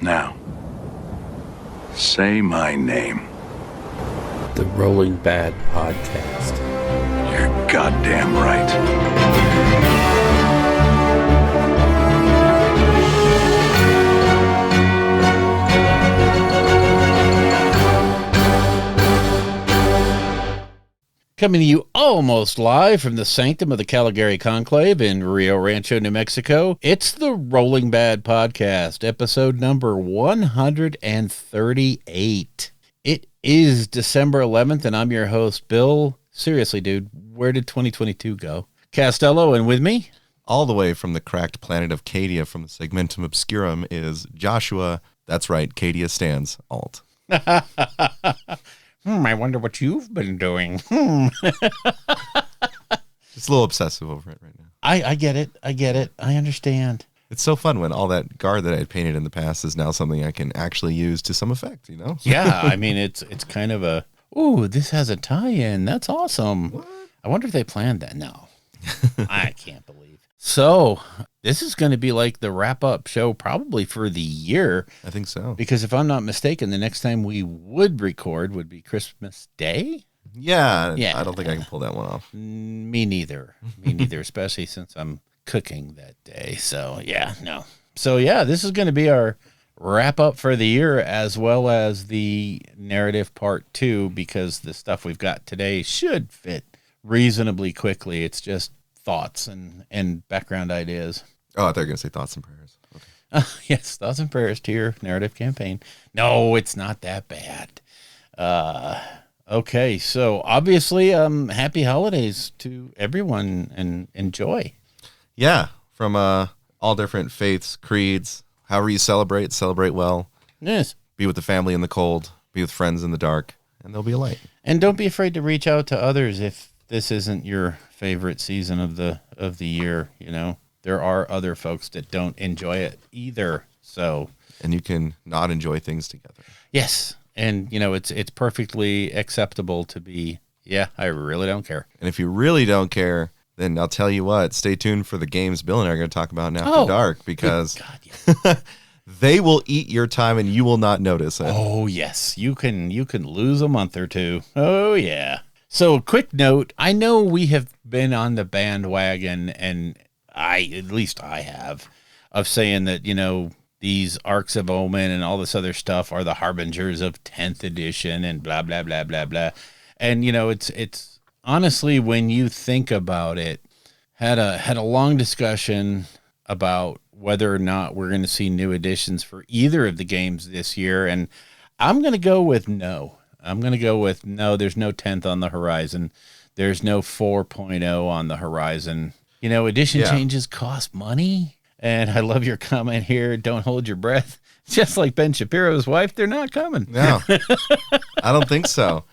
Now, say my name. The Rolling Bad Podcast. You're goddamn right. Coming to you almost live from the sanctum of the Caligari Conclave in Rio Rancho, New Mexico, it's the Rolling Bad Podcast, episode number 138. It is December 11th, and I'm your host, Bill. Seriously, dude, where did 2022 go? Costello, and with me? All the way from the cracked planet of Cadia from the Segmentum Obscurum is Joshua. That's right, Cadia stands, alt. I wonder what you've been doing. Just a little obsessive over it right now. I get it. I understand. It's so fun when all that guard that I had painted in the past is now something I can actually use to some effect, you know? Yeah, I mean, it's kind of a, ooh, this has a tie-in. That's awesome. What? I wonder if they planned that. No, I can't believe. So this is going to be like the wrap-up show probably for the year. I think so. Because if I'm not mistaken, the next time we would record would be Christmas Day. Yeah. I don't think I can pull that one off. Me neither, especially since I'm cooking that day. So, yeah, no. So, yeah, this is going to be our wrap-up for the year as well as the narrative part 2 because the stuff we've got today should fit reasonably quickly. It's just thoughts and background ideas. Oh, I thought you were going to say thoughts and prayers. Okay. Yes, thoughts and prayers to your narrative campaign. No, it's not that bad. Okay, so obviously, happy holidays to everyone and enjoy. Yeah, from all different faiths, creeds, however you celebrate well. Yes. Be with the family in the cold, be with friends in the dark, and there'll be a light. And don't be afraid to reach out to others if this isn't your favorite season of the year. You know, there are other folks that don't enjoy it either. So, and you can not enjoy things together. Yes. And, you know, it's perfectly acceptable to be, yeah, I really don't care. And if you really don't care, then I'll tell you what, stay tuned for the games Bill and I are going to talk about in After Dark, because God, yes. They will eat your time and you will not notice it. Oh, yes. You can lose a month or two. Oh, yeah. So, quick note, I know we have been on the bandwagon, and at least I have, of saying that, you know, these Arcs of Omen and all this other stuff are the harbingers of 10th edition and blah, blah, blah, blah, blah. And, you know, it's honestly, when you think about it, had a long discussion about whether or not we're going to see new editions for either of the games this year. And I'm going to go with no. There's no 10th on the horizon. There's no 4.0 on the horizon. You know, edition changes cost money. And I love your comment here. Don't hold your breath. Just like Ben Shapiro's wife, they're not coming. No, I don't think so.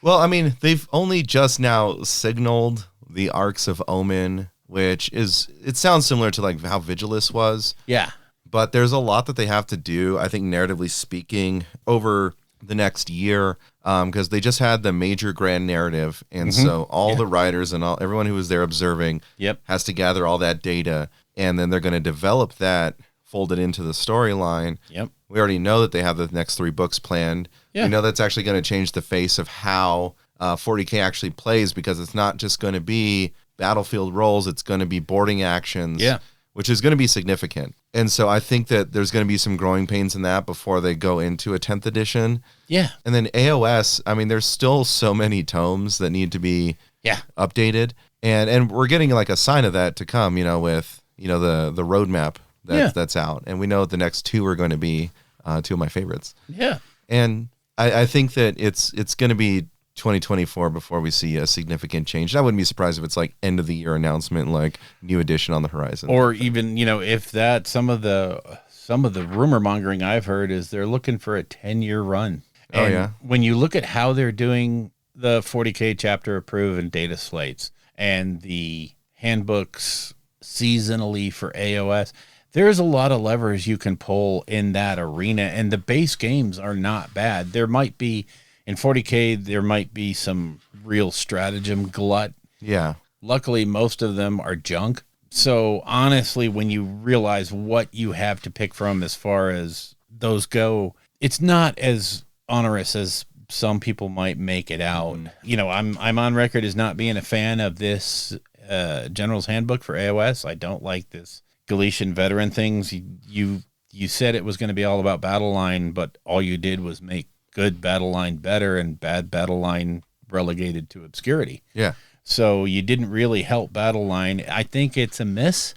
Well, I mean, they've only just now signaled the Arcs of Omen, it sounds similar to like how Vigilus was. Yeah. But there's a lot that they have to do, I think, narratively speaking, over the next year, because they just had the major grand narrative. And so all the writers and everyone who was there observing has to gather all that data. And then they're going to develop that, fold it into the storyline. Yep. We already know that they have the next 3 books planned. Yeah. We know that's actually going to change the face of how 40K actually plays, because it's not just going to be battlefield rolls. It's going to be boarding actions, which is going to be significant. And so I think that there's going to be some growing pains in that before they go into a 10th edition. Yeah. And then AOS, I mean, there's still so many tomes that need to be updated. And we're getting like a sign of that to come, you know, with, you know, the roadmap that's out. And we know the next 2 are going to be 2 of my favorites. Yeah. And I think that it's going to be 2024 before we see a significant change. I wouldn't be surprised if it's like end of the year announcement, like new edition on the horizon. Or even, you know, if that some of the rumor mongering I've heard is they're looking for a 10-year run. And when you look at how they're doing the 40K chapter approved and data slates and the handbooks seasonally for AOS, there's a lot of levers you can pull in that arena, and the base games are not bad. There might be, in 40K, there might be some real stratagem glut. Yeah. Luckily, most of them are junk. So honestly, when you realize what you have to pick from as far as those go, it's not as onerous as some people might make it out. You know, I'm on record as not being a fan of this General's Handbook for AOS. I don't like this Galician veteran things. You said it was going to be all about battle line, but all you did was make good battle line better and bad battle line relegated to obscurity. Yeah. So you didn't really help battle line. I think it's a miss.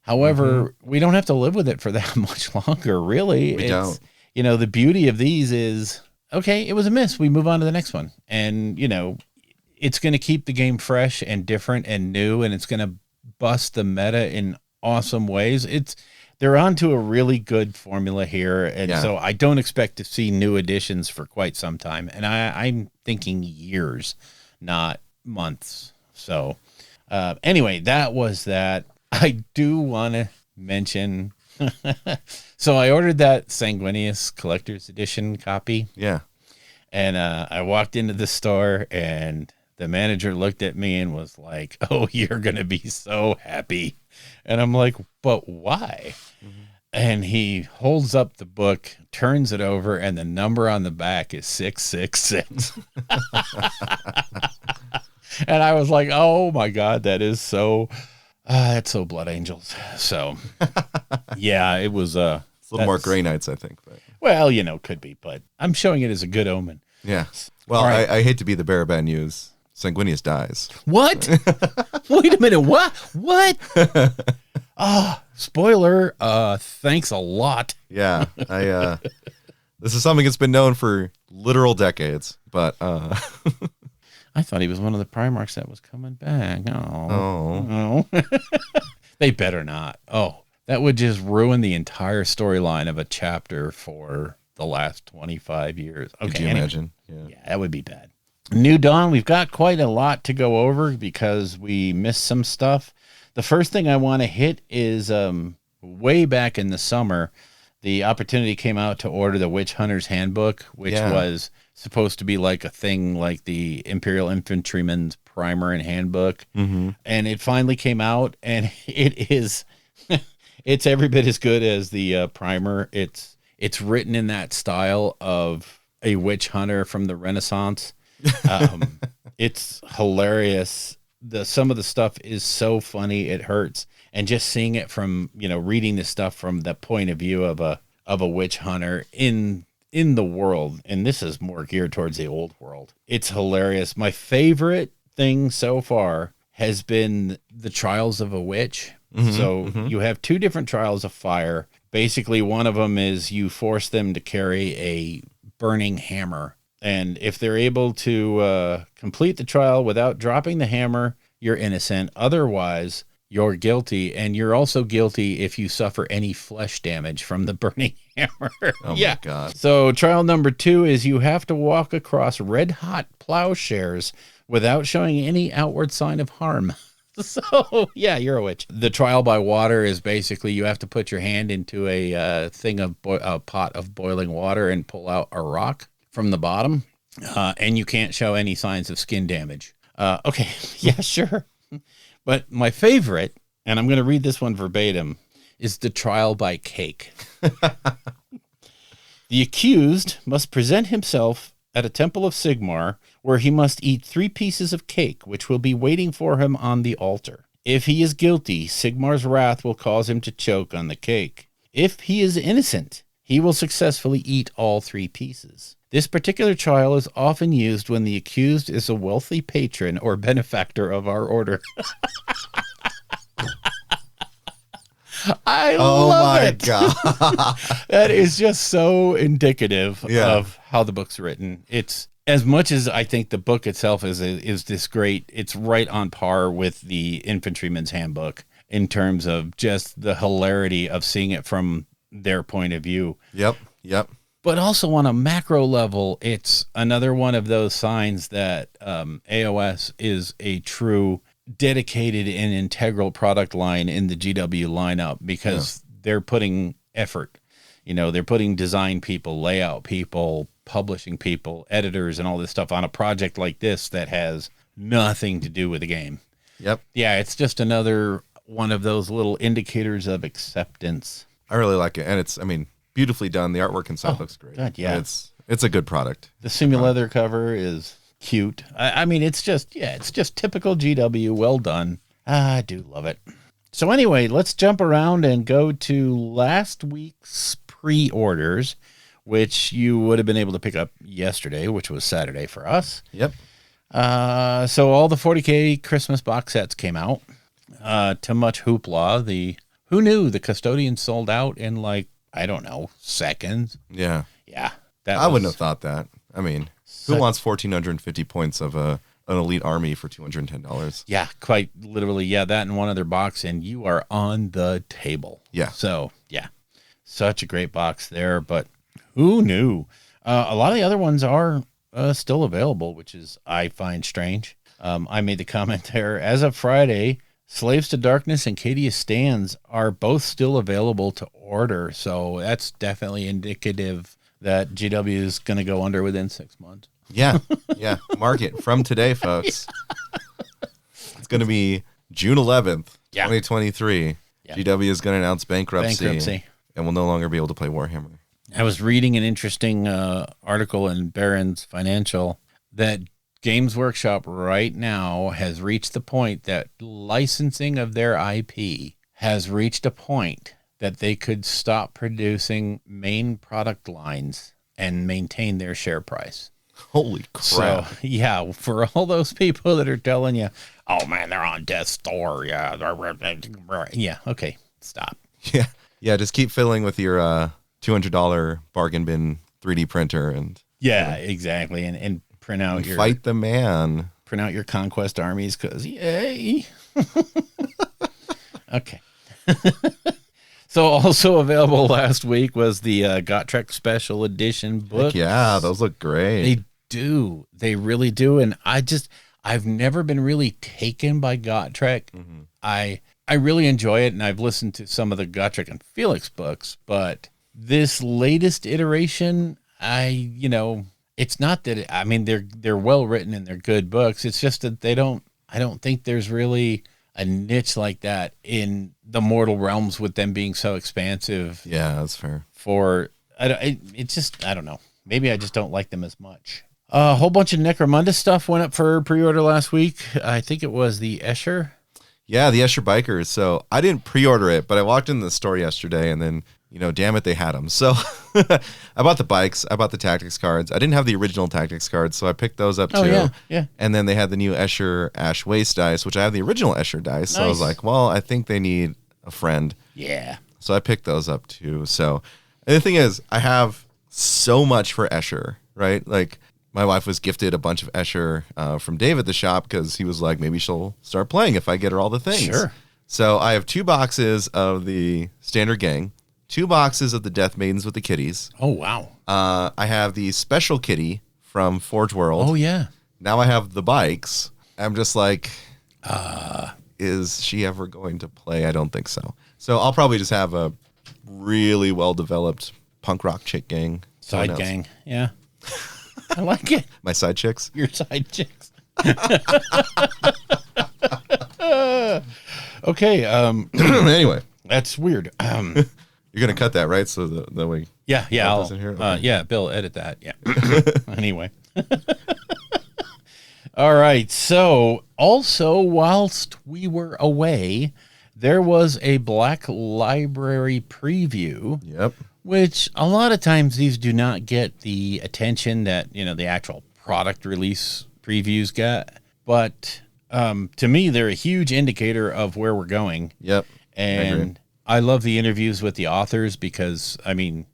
However, we don't have to live with it for that much longer, really. We don't. You know, the beauty of these is, okay, it was a miss. We move on to the next one. And, you know, it's going to keep the game fresh and different and new, and it's going to bust the meta in awesome ways. They're onto a really good formula here, and so I don't expect to see new additions for quite some time. And I'm thinking years, not months. So anyway, that was that. I do want to mention, so I ordered that Sanguinius Collector's Edition copy. Yeah. And I walked into the store, and the manager looked at me and was like, "Oh, you're going to be so happy." And I'm like, "But why?" And he holds up the book, turns it over, and the number on the back is 666. And I was like, "Oh my God, that is so, that's so Blood Angels." So yeah, it was, It's a little more Grey Knights, I think. But. Well, you know, could be, but I'm showing it as a good omen. Yeah. Well, right. I hate to be the bearer of bad news. Sanguinius dies. What? Wait a minute. What? Spoiler. Thanks a lot. Yeah. This is something that's been known for literal decades, but I thought he was one of the Primarchs that was coming back. Oh. They better not. Oh, that would just ruin the entire storyline of a chapter for the last 25 years. Okay. Could you imagine? Yeah, that would be bad. New Dawn, we've got quite a lot to go over because we missed some stuff. The first thing I want to hit is way back in the summer, the opportunity came out to order the Witch Hunter's Handbook, which was supposed to be like a thing like the Imperial Infantryman's Primer and Handbook. And it finally came out, and it is it's every bit as good as the primer. It's written in that style of a witch hunter from the Renaissance. It's hilarious. Some of the stuff is so funny it hurts, and just seeing it from, you know, reading the stuff from the point of view of a witch hunter in the world, and this is more geared towards the old world. It's hilarious. My favorite thing so far has been the Trials of a Witch. You have two different trials of fire. Basically, one of them is you force them to carry a burning hammer. And if they're able to complete the trial without dropping the hammer, you're innocent. Otherwise, you're guilty. And you're also guilty if you suffer any flesh damage from the burning hammer. Oh, my God. So trial number 2 is you have to walk across red-hot plowshares without showing any outward sign of harm. So, yeah, you're a witch. The trial by water is basically you have to put your hand into a pot of boiling water and pull out a rock from the bottom, and you can't show any signs of skin damage. Okay, yeah, sure. But my favorite, and I'm going to read this one verbatim, is the trial by cake. The accused must present himself at a temple of Sigmar, where he must eat 3 pieces of cake, which will be waiting for him on the altar. If he is guilty, Sigmar's wrath will cause him to choke on the cake. If he is innocent, he will successfully eat all 3 pieces. This particular trial is often used when the accused is a wealthy patron or benefactor of our order. I love it. Oh, my God. That is just so indicative of how the book's written. It's, as much as I think the book itself is this great, it's right on par with the Infantryman's Handbook in terms of just the hilarity of seeing it from their point of view. Yep. But also on a macro level, it's another one of those signs that AOS is a true dedicated and integral product line in the GW lineup, because they're putting effort. You know, they're putting design people, layout people, publishing people, editors, and all this stuff on a project like this that has nothing to do with the game. Yep. Yeah, it's just another one of those little indicators of acceptance. I really like it. And it's, I mean, beautifully done. The artwork inside looks great. God, yeah. It's a good product. The Simuleather cover is cute. I mean, it's just typical GW. Well done. I do love it. So anyway, let's jump around and go to last week's pre-orders, which you would have been able to pick up yesterday, which was Saturday for us. Yep. So all the 40K Christmas box sets came out. To much hoopla. Who knew the Custodian sold out in like, I don't know, seconds? Yeah. Yeah. I wouldn't have thought that. I mean, who wants 1,450 points of an elite army for $210? Yeah, quite literally. Yeah, that and one other box, and you are on the table. Yeah. So, yeah, such a great box there, but who knew? A lot of the other ones are still available, which is, I find strange. I made the comment there. As of Friday, Slaves to Darkness and Cadia Stands are both still available to order, so that's definitely indicative that GW is going to go under within 6 months. Yeah, yeah. Mark it from today, folks. It's going to be June 11th, 2023. Yeah. GW is going to announce bankruptcy, and will no longer be able to play Warhammer. I was reading an interesting article in Barron's Financial that Games Workshop right now has reached the point that licensing of their IP has reached a point that they could stop producing main product lines and maintain their share price. Holy crap. So, yeah, for all those people that are telling you, oh, man, they're on death's door. Yeah, okay, stop. Yeah, just keep filling with your $200 bargain bin 3D printer. And yeah, exactly, and print out your... Fight the man. Print out your conquest armies, because yay. Okay. So also available last week was the Gotrek Special Edition book. Yeah, those look great. They do. They really do. And I've never been really taken by Gotrek. Mm-hmm. I really enjoy it, and I've listened to some of the Gotrek and Felix books, but this latest iteration, it's not that, I mean, they're well written and they're good books. It's just that I don't think there's really a niche like that in the mortal realms with them being so expansive. Yeah, that's fair. I don't know. Maybe I just don't like them as much. A whole bunch of Necromunda stuff went up for pre-order last week. I think it was the Escher. Yeah, the Escher Bikers. So I didn't pre-order it, but I walked in the store yesterday and then, damn it, they had them. So I bought the bikes. I bought the tactics cards. I didn't have the original tactics cards, so I picked those up too. Oh, yeah. And then they had the new Escher Ash Waste dice, which I have the original Escher dice. Nice. So I was like, well, I think they need a friend. Yeah. So I picked those up too. So and the thing is, I have so much for Escher, right? Like, my wife was gifted a bunch of Escher from Dave at the shop because he was like, maybe she'll start playing if I get her all the things. Sure. So I have 2 boxes of the standard gang, 2 boxes of the Death Maidens with the kitties. Oh, wow. I have the special kitty from Forge World. Oh, yeah. Now I have the bikes. I'm just like, is she ever going to play? I don't think so. So I'll probably just have a really well-developed punk rock chick gang. Side gang. Yeah. I like it. My side chicks? Your side chicks. Okay. Anyway. That's weird. You're going to cut that, right? So that way. Yeah. Okay. Yeah, Bill, edit that. Yeah. Anyway. All right. So also, whilst we were away, there was a Black Library preview. Yep. Which a lot of times these do not get the attention that, the actual product release previews get. But to me, they're a huge indicator of where we're going. Yep. And I love the interviews with the authors because,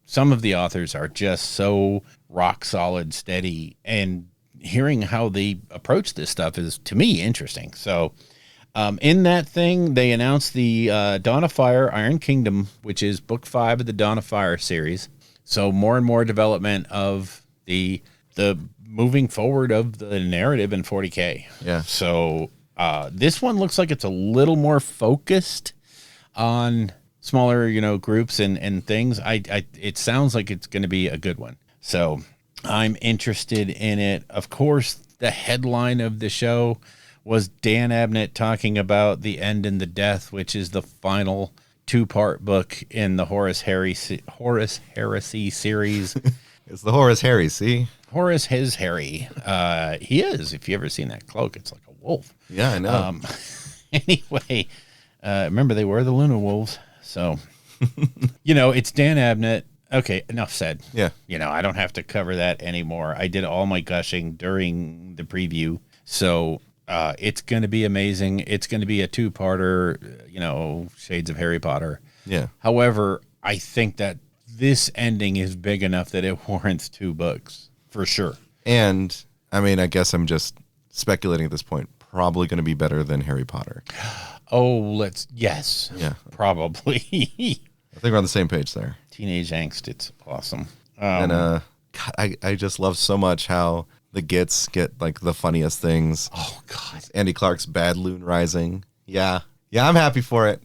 some of the authors are just so rock solid, steady. And hearing how they approach this stuff is, to me, interesting. So in that thing, they announced the Dawn of Fire Iron Kingdom, which is book 5 of the Dawn of Fire series. So more and more development of the moving forward of the narrative in 40K. Yeah. So this one looks like it's a little more focused on smaller, groups and things. It sounds like it's going to be a good one. So I'm interested in it. Of course, the headline of the show was Dan Abnett talking about The End and the Death, which is the final 2-part book in the Horus Heresy series. It's the Horus Harry, see? Horus is Harry. He is. If you ever seen that cloak, it's like a wolf. Yeah, I know. Anyway, remember they were the Luna Wolves. So, it's Dan Abnett. Okay, enough said. Yeah. I don't have to cover that anymore. I did all my gushing during the preview. So it's going to be amazing. It's going to be a 2-parter, Shades of Harry Potter. Yeah. However, I think that this ending is big enough that it warrants 2 books for sure. And I guess I'm just speculating at this point. Probably going to be better than Harry Potter. Oh, yes. Yeah. Probably. I think we're on the same page there. Teenage angst. It's awesome. And God, I just love so much how the Gits get like the funniest things. Oh, God. Andy Clark's Bad Loon Rising. Yeah. Yeah, I'm happy for it.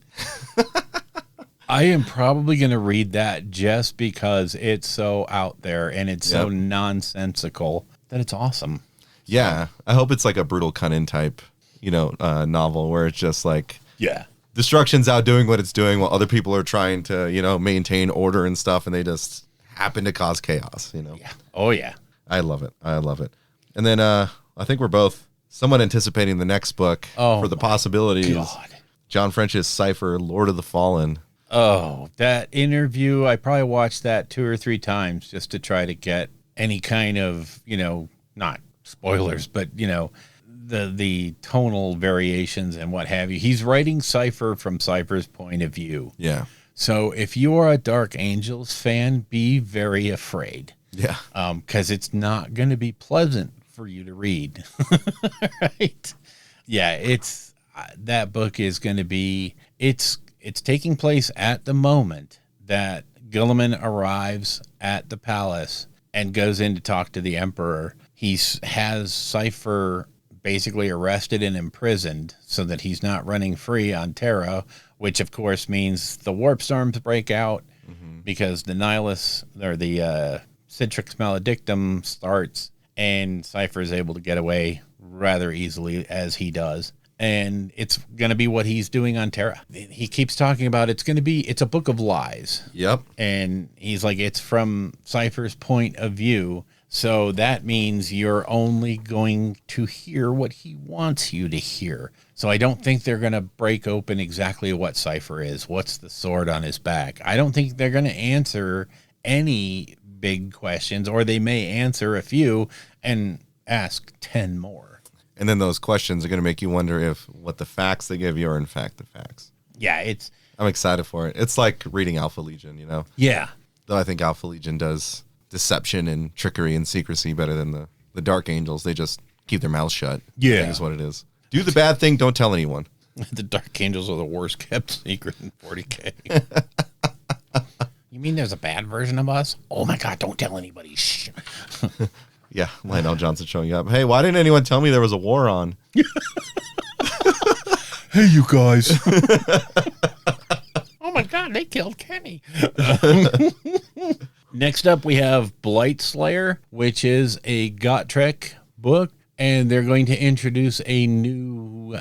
I am probably going to read that just because it's so out there and it's so nonsensical that it's awesome. Yeah. I hope it's like a brutal Cunnin type, novel where it's just like, destruction's out doing what it's doing while other people are trying to, maintain order and stuff. And they just happen to cause chaos, Yeah. Oh, yeah. I love it. I love it. And then I think we're both somewhat anticipating the next book for the possibilities. God. John French's Cypher, Lord of the Fallen. Oh, that interview, I probably watched that 2 or 3 times just to try to get any kind of, not spoilers, but, the tonal variations and what have you. He's writing Cypher from Cypher's point of view. Yeah. So if you are a Dark Angels fan, be very afraid. Yeah. Because it's not going to be pleasant for you to read. Right? Yeah, it's that book is going to be, it's taking place at the moment that Gilliman arrives at the palace and goes in to talk to the Emperor. He has Cypher basically arrested and imprisoned so that he's not running free on Terra, which of course means the warp storms break out because the Nihilus or the Citrix Maledictum starts and Cypher is able to get away rather easily as he does. And it's going to be what he's doing on Terra. He keeps talking about it's a book of lies. Yep. And he's like, it's from Cypher's point of view. So that means you're only going to hear what he wants you to hear. So I don't think they're going to break open exactly what Cypher is. What's the sword on his back? I don't think they're going to answer any big questions, or they may answer a few and ask 10 more. And then those questions are going to make you wonder if what the facts they give you are in fact the facts. Yeah, I'm excited for it. It's like reading Alpha Legion, Yeah. Though I think Alpha Legion does deception and trickery and secrecy better than the Dark Angels. They just keep their mouths shut. Yeah. I think is what it is. Do the bad thing, don't tell anyone. The Dark Angels are the worst kept secret in 40K. You mean there's a bad version of us? Oh my God, don't tell anybody. Shh. Yeah, Lionel Johnson showing up. Hey, why didn't anyone tell me there was a war on? Hey, you guys. Oh my God, they killed Kenny. Next up, we have Blight Slayer, which is a Gotrek book, and they're going to introduce a new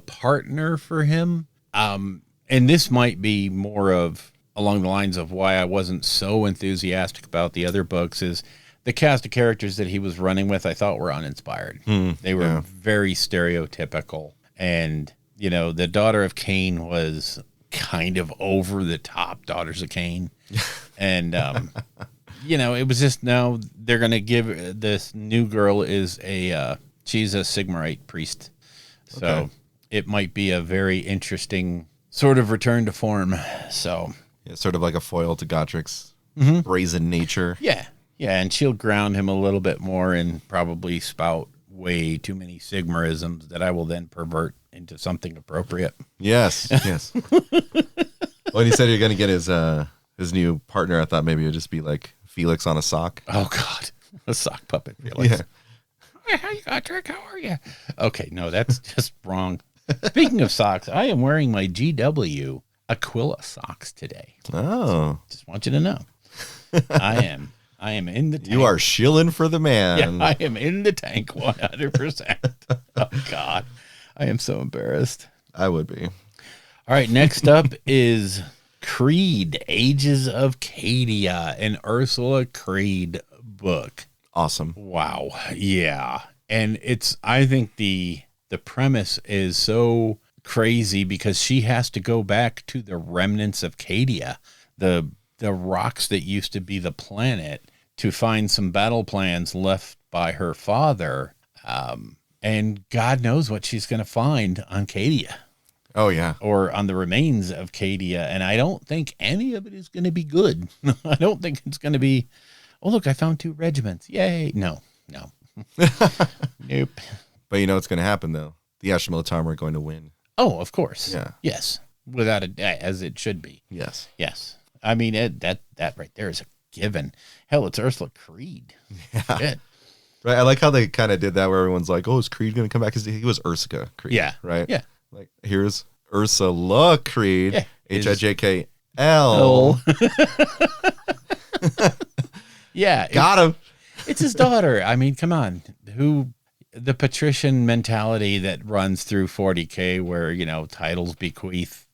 partner for him. And this might be more of along the lines of why I wasn't so enthusiastic about the other books is the cast of characters that he was running with, I thought were uninspired. They were very stereotypical. And, the daughter of Cain was kind of over the top Daughters of Cain. And, it was just now they're going to give this new girl she's a Sigmarite priest. So it might be a very interesting sort of return to form. So yeah, sort of like a foil to Gotrek's brazen nature. Yeah. Yeah, and she'll ground him a little bit more and probably spout way too many Sigmarisms that I will then pervert into something appropriate. Yes, yes. When he said you're going to get his new partner, I thought maybe it would just be like Felix on a sock. Oh, God. A sock puppet, Felix. Yeah. Hey, how you got, Trick? How are you? Okay, no, that's just wrong. Speaking of socks, I am wearing my GW Aquila socks today. Oh. Just want you to know. I am in the tank. You are shilling for the man. Yeah, I am in the tank 100%. Oh, God. I am so embarrassed. I would be. All right, next up is Creed, Ages of Cadia, an Ursula Creed book. Awesome. Wow. Yeah. And I think the premise is so crazy because she has to go back to the remnants of Cadia, the rocks that used to be the planet, to find some battle plans left by her father. And God knows what she's going to find on Cadia. Oh, yeah. Or on the remains of Cadia. And I don't think any of it is going to be good. I don't think it's going to be, oh, look, I found 2 regiments. Yay. No. Nope. But you know what's going to happen, though? The Ashmolitarm are going to win. Oh, of course. Yeah. Yes. Without a doubt, as it should be. Yes. Yes. I mean, that right there is a given. Hell, it's Ursula Creed. Yeah. Shit. Right. I like how they kind of did that where everyone's like, oh, is Creed going to come back? Because he was Ursula Creed. Yeah. Right? Yeah. Like, here's Ursula Creed. Yeah. H-I-J-K-L. Yeah. Got him. It's his daughter. I mean, come on. The patrician mentality that runs through 40K where, you know, titles bequeath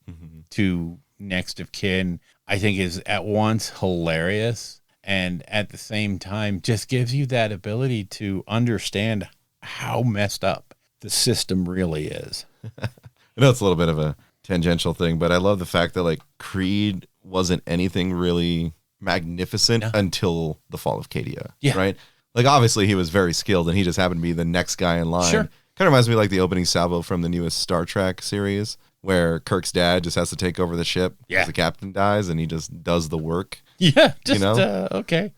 to next of kin, I think is at once hilarious and at the same time just gives you that ability to understand how messed up the system really is. I know it's a little bit of a tangential thing, but I love the fact that like Creed wasn't anything really magnificent until the fall of Cadia. Yeah. Right? Like obviously he was very skilled and he just happened to be the next guy in line. Sure. Kind of reminds me of like the opening salvo from the newest Star Trek series where Kirk's dad just has to take over the ship because the captain dies and he just does the work. Yeah. Just, you know? Okay.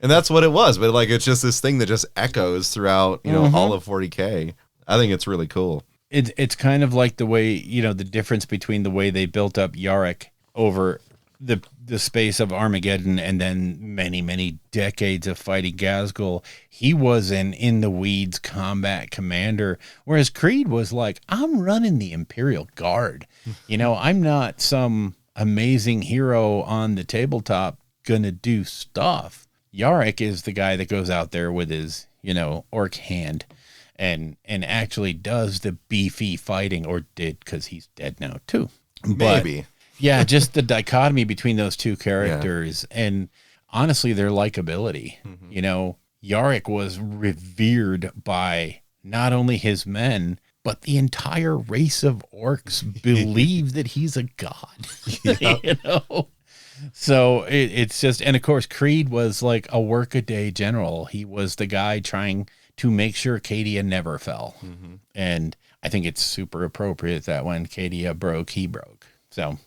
And that's what it was. But like, it's just this thing that just echoes throughout, you know, all of 40K. I think it's really cool. It's kind of like the way, you know, the difference between the way they built up Yarick over the space of Armageddon and then many, many decades of fighting Ghazghkull. He was an in-the-weeds combat commander, whereas Creed was like, I'm running the Imperial Guard. You know, I'm not some amazing hero on the tabletop gonna do stuff. Yarick is the guy that goes out there with his, you know, orc hand and actually does the beefy fighting, or did, because he's dead now too. Maybe. Yeah, just the dichotomy between those two characters and honestly their likability. You know, Yarick was revered by not only his men, but the entire race of orcs believe that he's a god. You know? So it's just, and of course, Creed was like a workaday general. He was the guy trying to make sure Cadia never fell. And I think it's super appropriate that when Cadia broke, he broke. So,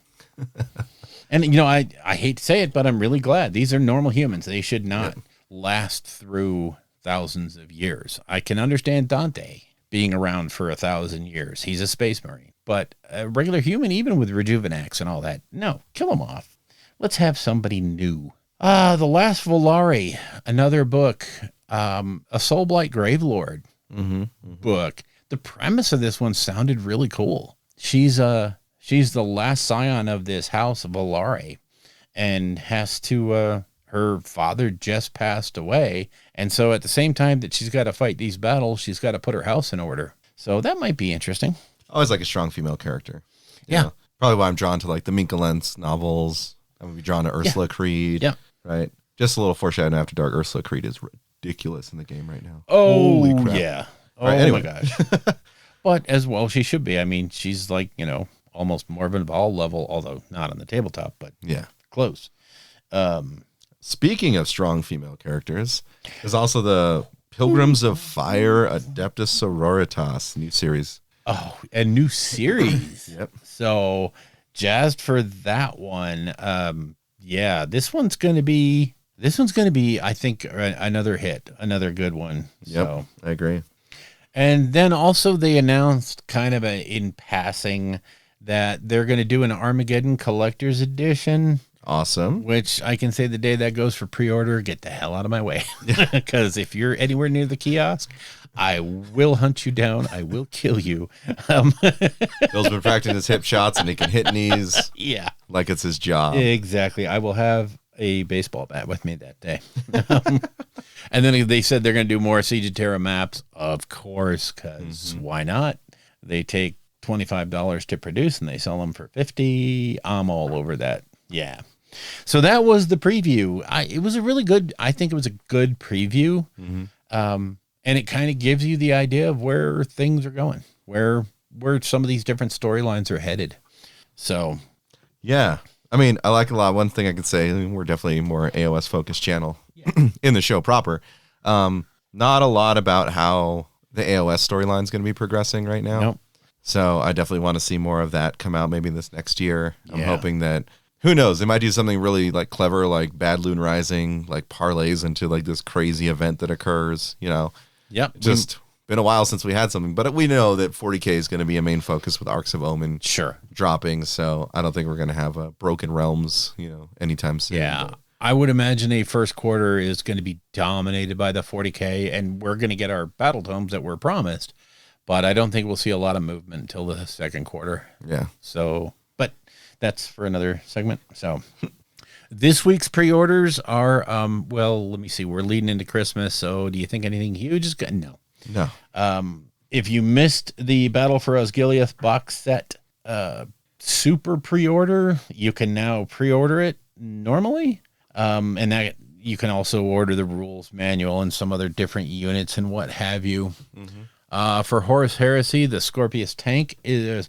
and you know, I hate to say it, but I'm really glad these are normal humans. They should not last through thousands of years. I can understand Dante being around for 1,000 years. He's a space marine, but a regular human, even with Rejuvenax and all that, no, kill him off. Let's have somebody new. The Last Volare, another book, a Soulblight Gravelord book. The premise of this one sounded really cool. She's the last scion of this house, Volare, and has to, her father just passed away. And so at the same time that she's got to fight these battles, she's got to put her house in order. So that might be interesting. Always like a strong female character. You Yeah. know? Probably why I'm drawn to like the Minka Lentz novels. I would be drawn to Ursula Creed. Yeah. Right. Just a little foreshadowing After Dark. Ursula Creed is ridiculous in the game right now. Oh, Holy crap. yeah. Oh, Right, anyway. my gosh. But as well, she should be. I mean, she's like, you know, almost Morven Ball level, although not on the tabletop, but Yeah. close. Speaking of strong female characters, there's also the Pilgrims of Fire Adeptus Sororitas new series. Oh, a new series. Yep. So jazzed for that one. Yeah, this one's going to be, I think, another hit, another good one. Yep. So. I agree. And then also they announced kind of in passing that they're going to do an Armageddon Collector's Edition. Awesome. Which I can say the day that goes for pre-order, get the hell out of my way. Because if you're anywhere near the kiosk, I will hunt you down. I will kill you. Bill's been practicing his hip shots and he can hit knees. Yeah. Like it's his job. Exactly. I will have a baseball bat with me that day. And then they said they're going to do more Siege of Terra maps. Of course, because why not? They take $25 to produce and they sell them for $50. I'm all over that. Yeah. So that was the preview. It was a really good, I think it was a good preview. And it kind of gives you the idea of where things are going, where some of these different storylines are headed. So, yeah. I mean, I like a lot. One thing I could say, we're definitely a more AOS focused channel in the show proper. Not a lot about how the AOS storyline is going to be progressing right now. Nope. So I definitely want to see more of that come out maybe this next year. I'm hoping that, who knows, they might do something really like clever, like Bad Loon Rising, like parlays into like this crazy event that occurs, you know. Yep. Just been a while since we had something, but we know that 40K is going to be a main focus with Arcs of Omen dropping. So I don't think we're going to have a Broken Realms, you know, anytime soon. Yeah. But I would imagine a first quarter is going to be dominated by the 40K, and we're going to get our battle tomes that were promised, but I don't think we'll see a lot of movement until the second quarter. yeah. So, but that's for another segment. So this week's pre-orders are, well, let me see. We're leading into Christmas. So do you think anything huge is good? No. No. If you missed the Battle for Osgiliath box set, super pre-order, you can now pre-order it normally. And that you can also order the rules manual and some other different units and what have you. For Horus Heresy, the Scorpius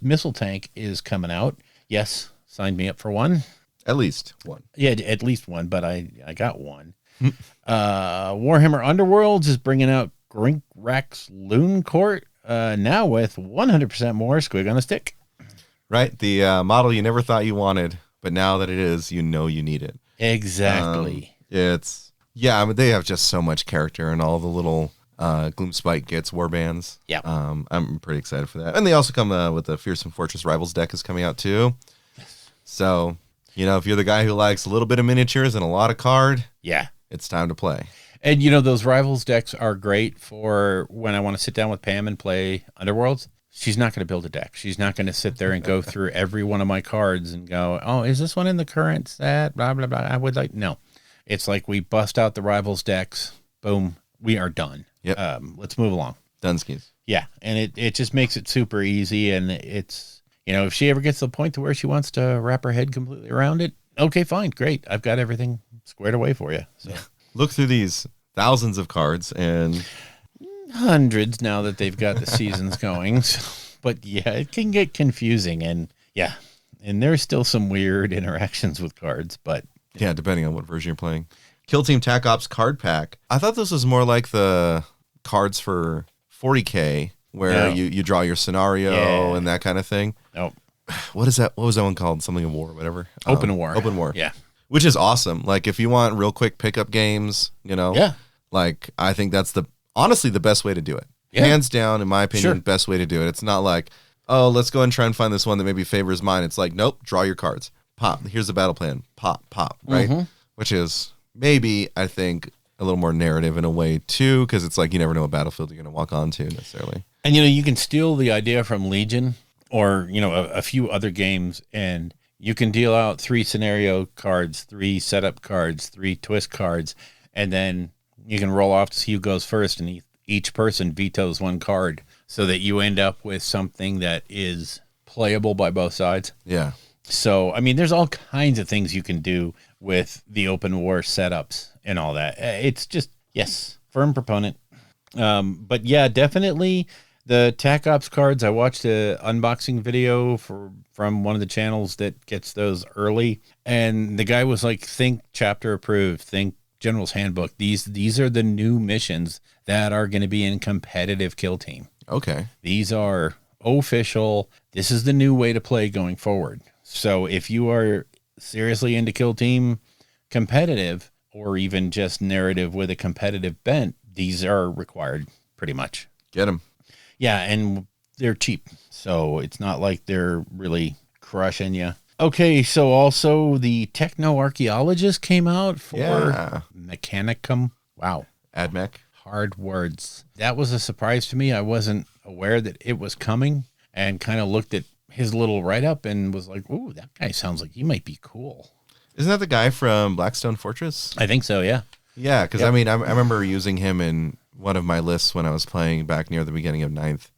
missile tank is coming out. Yes, signed me up for one. At least one. Yeah, at least one, but I got one. Warhammer Underworlds is bringing out Grinkrak's Loon Court, now with 100% more squig on a stick. Right? The model you never thought you wanted, but now that it is, you know you need it. Exactly. I mean, they have just so much character and all the little Gloomspite gets warbands. Yeah. I'm pretty excited for that. And they also come with the Fearsome Fortress Rivals deck is coming out too. So, you know, if you're the guy who likes a little bit of miniatures and a lot of card, Yeah. it's time to play. And, you know, those Rivals decks are great for when I want to sit down with Pam and play Underworlds. She's not going to build a deck. She's not going to sit there and go through every one of my cards and go, oh, is this one in the current set? Blah, blah, blah. I would like, no. It's like we bust out the Rivals decks. Boom. We are done. Yep. Let's move along. Dunskies. Yeah. And it just makes it super easy. And it's, you know, if she ever gets to the point to where she wants to wrap her head completely around it, okay, fine. Great. I've got everything squared away for you. So. Look through these thousands of cards and hundreds now that they've got the seasons going. But yeah, it can get confusing, and there's still some weird interactions with cards, but yeah, depending on what version you're playing. Kill Team Tac Ops card pack. I thought this was more like the cards for 40K where you draw your scenario and that kind of thing. Nope. What is that? What was that one called? Something of War, whatever. Open War. Open War. Yeah. Which is awesome. Like if you want real quick pickup games, you know. Yeah. Like I think that's honestly the best way to do it. Yeah. Hands down, in my opinion, best way to do it. It's not like, oh, let's go and try and find this one that maybe favors mine. It's like, nope, draw your cards. Pop. Here's the battle plan. Pop, right? Which is maybe, I think, a little more narrative in a way, too, because it's like you never know what battlefield you're going to walk onto necessarily. And, you know, you can steal the idea from Legion or, you know, a few other games, and you can deal out 3 scenario cards, 3 setup cards, 3 twist cards, and then you can roll off to see who goes first, and each person vetoes 1 card so that you end up with something that is playable by both sides. Yeah. So, I mean, there's all kinds of things you can do with the open war setups and all that. It's just, yes, firm proponent. But yeah, definitely the TAC Ops cards. I watched an unboxing video from one of the channels that gets those early. And the guy was like, think chapter approved, think General's Handbook. These are the new missions that are going to be in competitive Kill Team. Okay. These are official. This is the new way to play going forward. So if you are seriously into Kill Team competitive or even just narrative with a competitive bent, these are required pretty much. Get them. Yeah, and they're cheap. So it's not like they're really crushing you. Okay, so also the Techno-Archaeologist came out for Mechanicum. Wow. AdMech. Hard words. That was a surprise to me. I wasn't aware that it was coming and kind of looked at his little write-up and was like, ooh, that guy sounds like he might be cool. Isn't that the guy from Blackstone Fortress? I think so, yeah. Yeah, because I mean, I remember using him in one of my lists when I was playing back near the beginning of 9th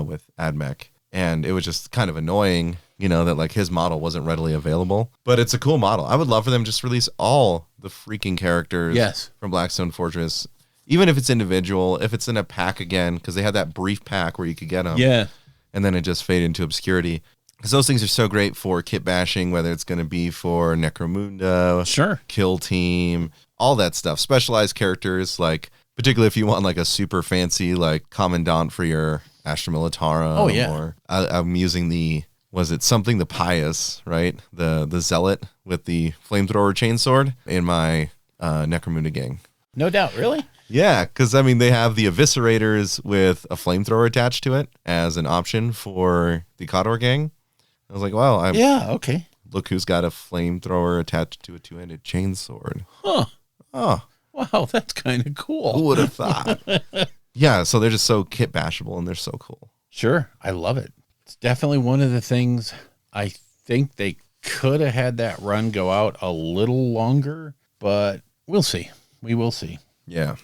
with AdMech. And it was just kind of annoying that like his model wasn't readily available. But it's a cool model. I would love for them to just release all the freaking characters from Blackstone Fortress, even if it's individual, if it's in a pack again, because they had that brief pack where you could get them. Yeah. And then it just faded into obscurity. Because those things are so great for kit bashing, whether it's going to be for Necromunda, Kill Team, all that stuff. Specialized characters, like particularly if you want like a super fancy like Commandant for your Astra Militarum. Oh, yeah. Or I'm using the Pious, right? The Zealot with the flamethrower chainsword in my Necromunda gang. No doubt, really? Yeah, because I mean they have the Eviscerators with a flamethrower attached to it as an option for the Khador gang. I was like, wow, okay. Look who's got a flamethrower attached to a two-handed chainsword. Huh. Oh. Wow, that's kind of cool. Who would have thought? Yeah, so they're just so kit bashable and they're so cool. Sure, I love it. It's definitely one of the things I think they could have had that run go out a little longer, but we'll see. We will see. Yeah.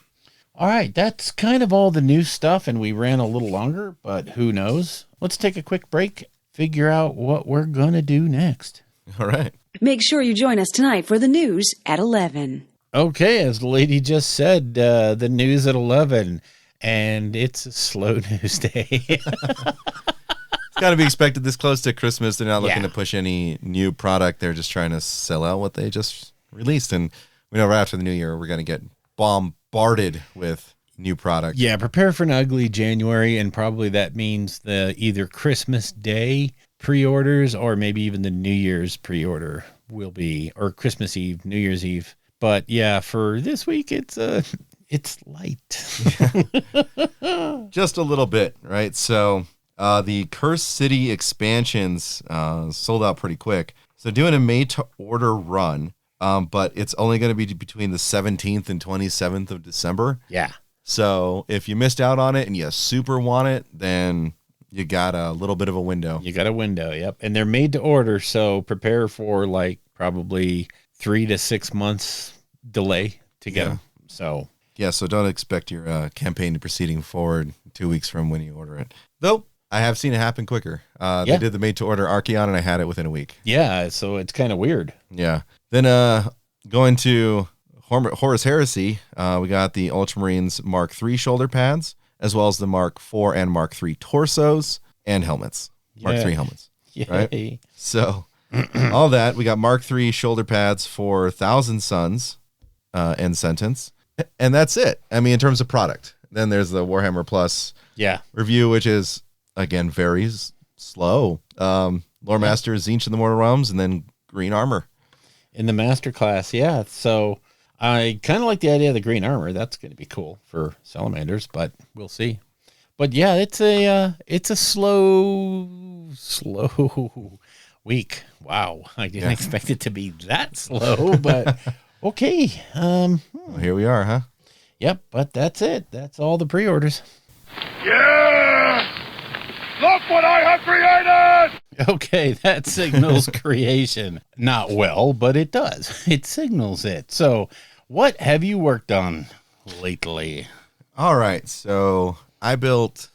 All right, that's kind of all the new stuff, and we ran a little longer, but who knows? Let's take a quick break, figure out what we're going to do next. All right. Make sure you join us tonight for the news at 11. Okay, as the lady just said, the news at 11, and it's a slow news day. It's got to be expected this close to Christmas. They're not looking to push any new product. They're just trying to sell out what they just released. And we know right after the new year, we're going to get bombarded with new product. Yeah, prepare for an ugly January, and probably that means the either Christmas Day pre-orders or maybe even the New Year's pre-order will be, or Christmas Eve, New Year's Eve. But yeah, for this week, it's light. Just a little bit, right? So the Cursed City expansions sold out pretty quick. So doing a made-to-order run, but it's only going to be between the 17th and 27th of December. Yeah. So if you missed out on it and you super want it, then you got a little bit of a window. You got a window, yep. And they're made to order, so prepare for like probably 3 to 6 months delay to get them. So so don't expect your campaign to proceeding forward 2 weeks from when you order it. Though I have seen it happen quicker. They did the made to order Archeon and I had it within a week. Yeah, so it's kind of weird. Yeah. Then going to Horus Heresy, we got the Ultramarines Mark III shoulder pads, as well as the Mark IV and Mark III torsos and helmets. Mark III helmets. Yay. Right? So all that. We got Mark III shoulder pads for Thousand Suns and Sentence. And that's it. I mean, in terms of product. Then there's the Warhammer Plus review, which is, again, very slow. Lore Master, Zinch in the Mortal Realms, and then green armor. In the master class, yeah. So I kind of like the idea of the green armor. That's going to be cool for salamanders, but we'll see. But yeah, it's a slow week. Wow, I didn't expect it to be that slow, but okay. Well, here we are, huh? Yep, but that's it. That's all the pre-orders. Yeah! Look what I have created! Okay, that signals creation. Not well, but it does. It signals it. So, what have you worked on lately? All right, so I built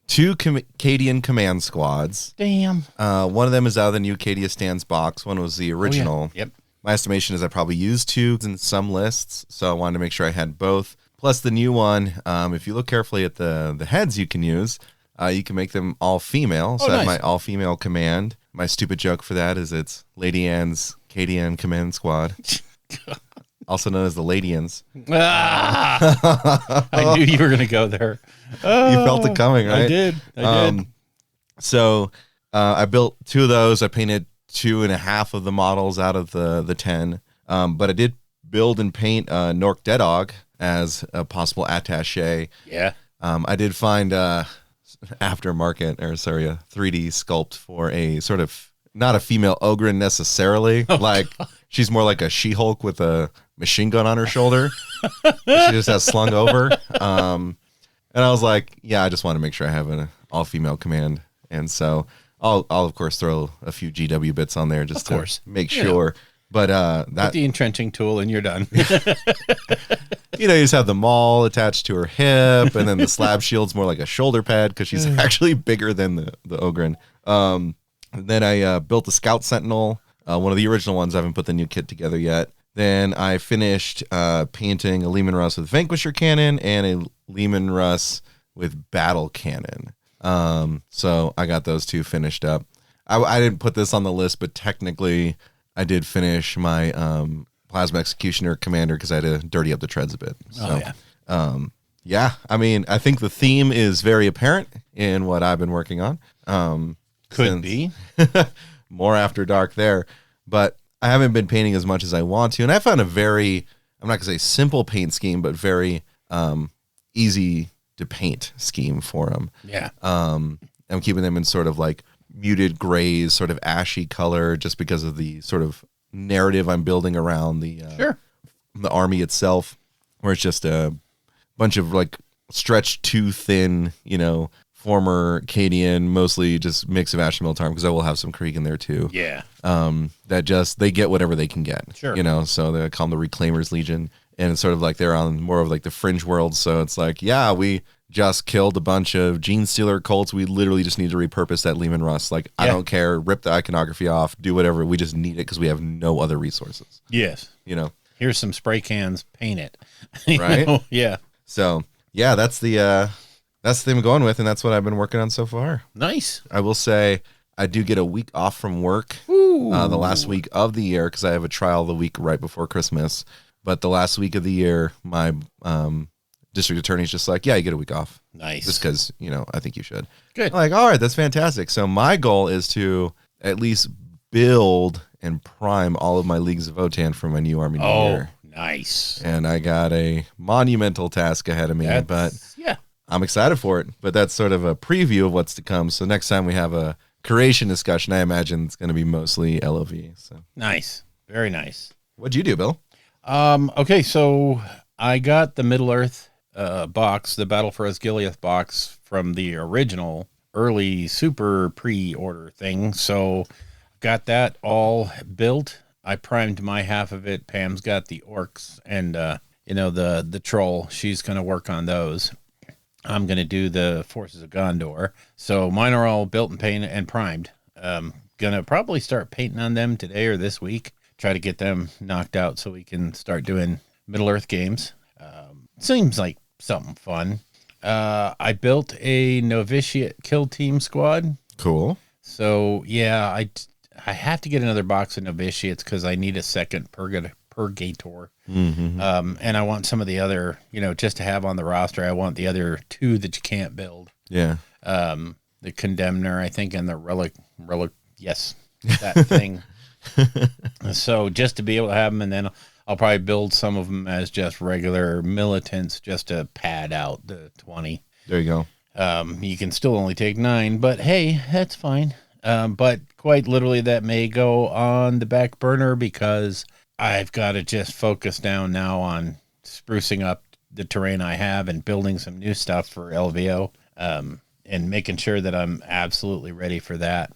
2 Cadian command squads. Damn. One of them is out of the new Cadia Stands box. One was the original. Oh, yeah. Yep. My estimation is I probably used 2 in some lists, so I wanted to make sure I had both. Plus the new one, if you look carefully at the heads you can use, you can make them all female. So I have my all female command. My stupid joke for that is it's Lady Ann's Cadian command squad. Also known as the Ladians. I knew you were going to go there. You felt it coming, right? I did. So I built 2 of those. I painted 2.5 of the models out of the 10. But I did build and paint Nork Deadog as a possible attaché. Yeah. I did find aftermarket, or sorry, a 3D sculpt for a sort of, not a female Ogryn necessarily. She's more like a She-Hulk with a machine gun on her shoulder. She just has slung over. And I was like, yeah, I just want to make sure I have an all-female command. And so I'll of course throw a few GW bits on there just to make sure. But put the entrenching tool and you're done. You just have the maul attached to her hip, and then the slab shield's more like a shoulder pad because she's actually bigger than the Ogryn. Then I built a Scout Sentinel, one of the original ones. I haven't put the new kit together yet. Then I finished painting a Lehman Russ with Vanquisher Cannon and a Lehman Russ with Battle Cannon. So I got those two finished up. I didn't put this on the list, but technically I did finish my Plasma Executioner Commander because I had to dirty up the treads a bit. So, yeah, I mean, I think the theme is very apparent in what I've been working on. Could be. More After Dark there. But I haven't been painting as much as I want to. And I found a very, I'm not going to say simple paint scheme, but very easy to paint scheme for them. Yeah. I'm keeping them in sort of like muted grays, sort of ashy color, just because of the sort of narrative I'm building around the army itself, where it's just a bunch of like stretched too thin, former Cadian, mostly just mix of Ashen Militarum, because I will have some Krieg in there too. Yeah. That just, they get whatever they can get. Sure. So they call them the Reclaimers Legion. And it's sort of like they're on more of like the fringe world. So it's like, yeah, we just killed a bunch of Gene Stealer cults. We literally just need to repurpose that Lehman Russ. Like, I don't care. Rip the iconography off. Do whatever. We just need it because we have no other resources. Yes. Here's some spray cans. Paint it. Right? Yeah. So, yeah, that's the thing I'm going with. And that's what I've been working on so far. Nice. I will say I do get a week off from work the last week of the year because I have a trial the week right before Christmas. But the last week of the year, my district attorney's just like, yeah, you get a week off. Nice. Just because, I think you should. Good. I'm like, all right, that's fantastic. So my goal is to at least build and prime all of my Leagues of Votann for my new Army New Year. Nice. And I got a monumental task ahead of me, but I'm excited for it. But that's sort of a preview of what's to come. So next time we have a creation discussion, I imagine it's going to be mostly LOV. So nice. Very nice. What'd you do, Bill? Okay, so I got the Middle-earth box, the Battle for Osgiliath box from the original early super pre-order thing. So got that all built. I primed my half of it. Pam's got the orcs and the troll. She's going to work on those. I'm going to do the Forces of Gondor. So mine are all built and painted and primed. Going to probably start painting on them today or this week. Try to get them knocked out so we can start doing Middle-earth games. Seems like something fun. I built a novitiate kill team squad. Cool. So, yeah, I have to get another box of novitiates because I need a second purgator. Mm-hmm. And I want some of the other, just to have on the roster. I want the other two that you can't build. Yeah. The Condemner, I think, and the Relic. Yes, that thing. So just to be able to have them, and then I'll probably build some of them as just regular militants just to pad out the 20. There you go. You can still only take 9, but hey, that's fine. But quite literally that may go on the back burner because I've got to just focus down now on sprucing up the terrain I have and building some new stuff for LVO, and making sure that I'm absolutely ready for that.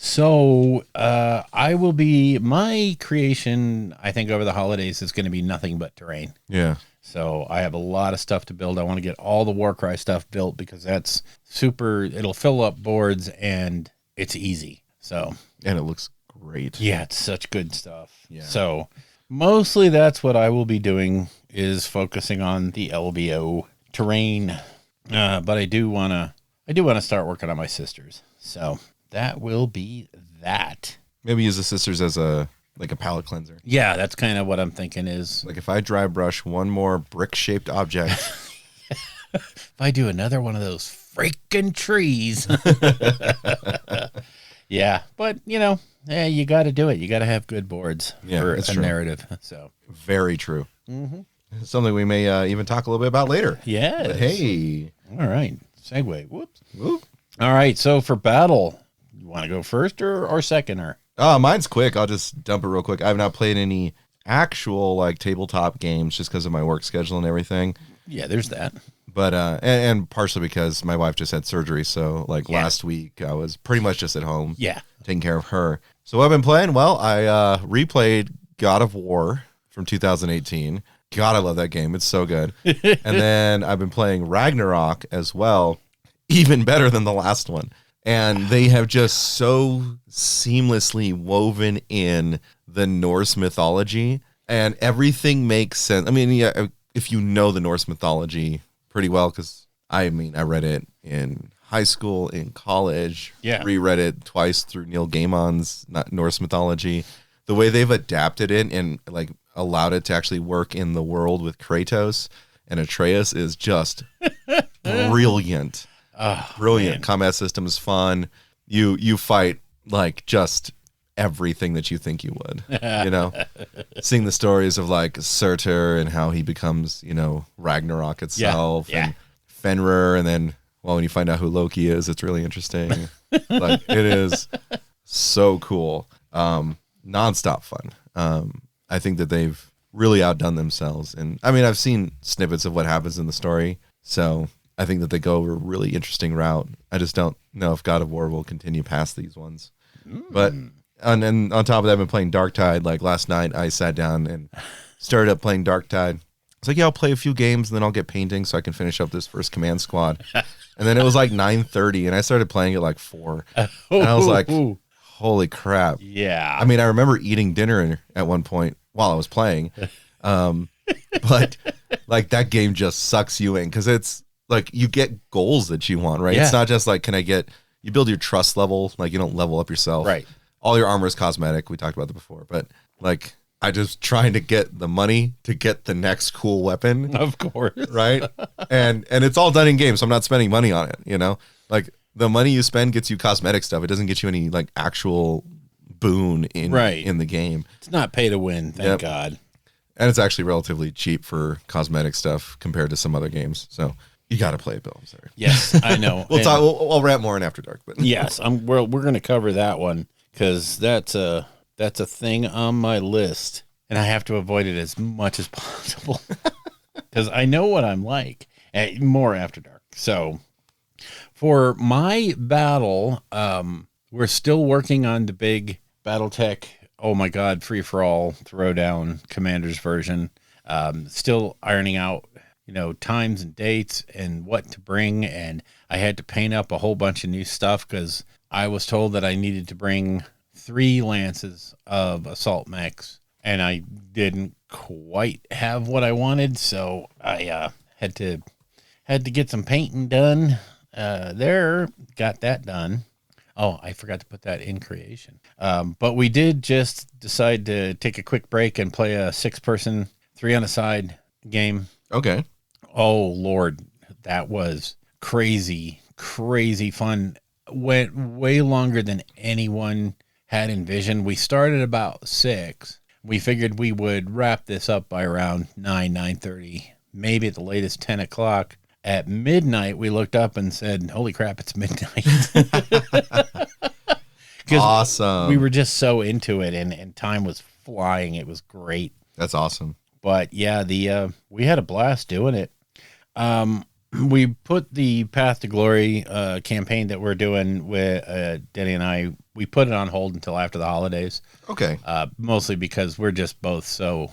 So my creation, I think over the holidays is going to be nothing but terrain. Yeah. So I have a lot of stuff to build. I want to get all the Warcry stuff built because that's super, it'll fill up boards and it's easy. So. And it looks great. Yeah, it's such good stuff. Yeah. So mostly that's what I will be doing is focusing on the LVO terrain. But I do want to start working on my sisters. So. That will be that. Maybe use the sisters as a palette cleanser. Yeah, that's kind of what I'm thinking is. Like if I dry brush one more brick-shaped object. If I do another one of those freaking trees. Yeah, but, you got to do it. You got to have good boards for a narrative. So very true. Mm-hmm. Something we may even talk a little bit about later. Yes. But hey. All right. Segue. Whoops. Whoop. All right. So for battle. You want to go first or second? Mine's quick. I'll just dump it real quick. I've not played any actual tabletop games just because of my work schedule and everything. Yeah, there's that. But and partially because my wife just had surgery, so last week I was pretty much just at home, taking care of her. So what I've been playing? Well, I replayed God of War from 2018. God, I love that game. It's so good. And then I've been playing Ragnarok as well, even better than the last one. And they have just so seamlessly woven in the Norse mythology, and everything makes sense. I mean, yeah, if you know the Norse mythology pretty well, because I read it in high school, in college, reread it twice through Neil Gaiman's Norse mythology. The way they've adapted it and like allowed it to actually work in the world with Kratos and Atreus is just brilliant. Brilliant. Man. Combat system is fun. You fight like just everything that you think you would, seeing the stories of like Surtur and how he becomes, Ragnarok itself and Fenrir. And then, when you find out who Loki is, it's really interesting. Like it is so cool. Nonstop fun. I think that they've really outdone themselves. And I've seen snippets of what happens in the story. So I think that they go a really interesting route. I just don't know if God of War will continue past these ones. But and on top of that, I've been playing Darktide. Like last night, I sat down and started up playing Darktide. It's like, I'll play a few games and then I'll get painting so I can finish up this first command squad. And then it was like 9:30 and I started playing at like 4. And I was like, holy crap. Yeah. I remember eating dinner at one point while I was playing. But like that game just sucks you in because it's like you get goals that you want, right? Yeah. It's not just like, you build your trust level, like you don't level up yourself. Right. All your armor is cosmetic. We talked about that before. But like, I just trying to get the money to get the next cool weapon. Of course. Right. And it's all done in game. So I'm not spending money on it, Like the money you spend gets you cosmetic stuff. It doesn't get you any like actual boon in the game. It's not pay to win. Thank God. And it's actually relatively cheap for cosmetic stuff compared to some other games. So you got to play it, Bill. I'm sorry. Yes, I know. I'll rant more in After Dark. But yes, we're going to cover that one because that's a thing on my list, and I have to avoid it as much as possible because I know what I'm like. More After Dark. So for my battle, we're still working on the big BattleTech. Oh my God, free for all throwdown Commander's version. Still ironing out, times and dates and what to bring. And I had to paint up a whole bunch of new stuff because I was told that I needed to bring 3 lances of assault mechs, and I didn't quite have what I wanted. So I had to get some painting done. Got that done. Oh, I forgot to put that in creation. But we did just decide to take a quick break and play a 6-person, 3 on a side game. Okay. Oh, Lord. That was crazy, crazy fun. Went way longer than anyone had envisioned. We started about 6. We figured we would wrap this up by around 9:30, maybe at the latest 10 o'clock. At midnight, we looked up and said, holy crap, it's midnight. Awesome. We were just so into it, and time was flying. It was great. That's awesome. But yeah, we had a blast doing it. We put the Path to Glory campaign that we're doing with Denny and I, we put it on hold until after the holidays. Okay. Mostly because we're just both so,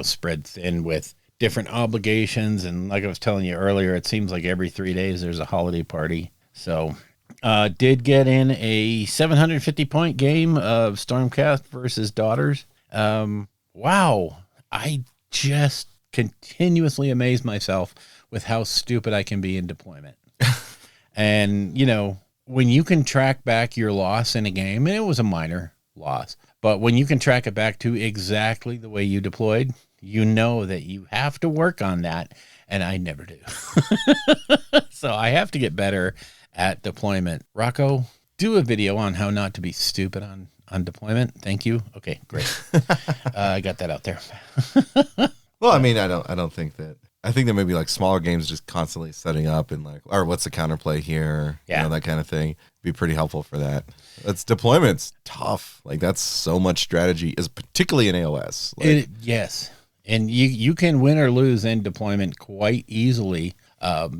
spread thin with different obligations. And like I was telling you earlier, it seems like every 3 days there's a holiday party. So did get in a 750-point game of Stormcast versus Daughters. Wow. I just continuously amaze myself with how stupid I can be in deployment. And, when you can track back your loss in a game, and it was a minor loss, but when you can track it back to exactly the way you deployed, you know that you have to work on that, and I never do. So I have to get better at deployment. Rocco, do a video on how not to be stupid on deployment. Thank you. Okay, great. I got that out there. Well, I don't think that. I think that maybe like smaller games just constantly setting up and like, or what's the counterplay here? Yeah. That kind of thing. Be pretty helpful for that. That's deployment's tough. Like that's so much strategy, is particularly in AOS. Yes. And you can win or lose in deployment quite easily,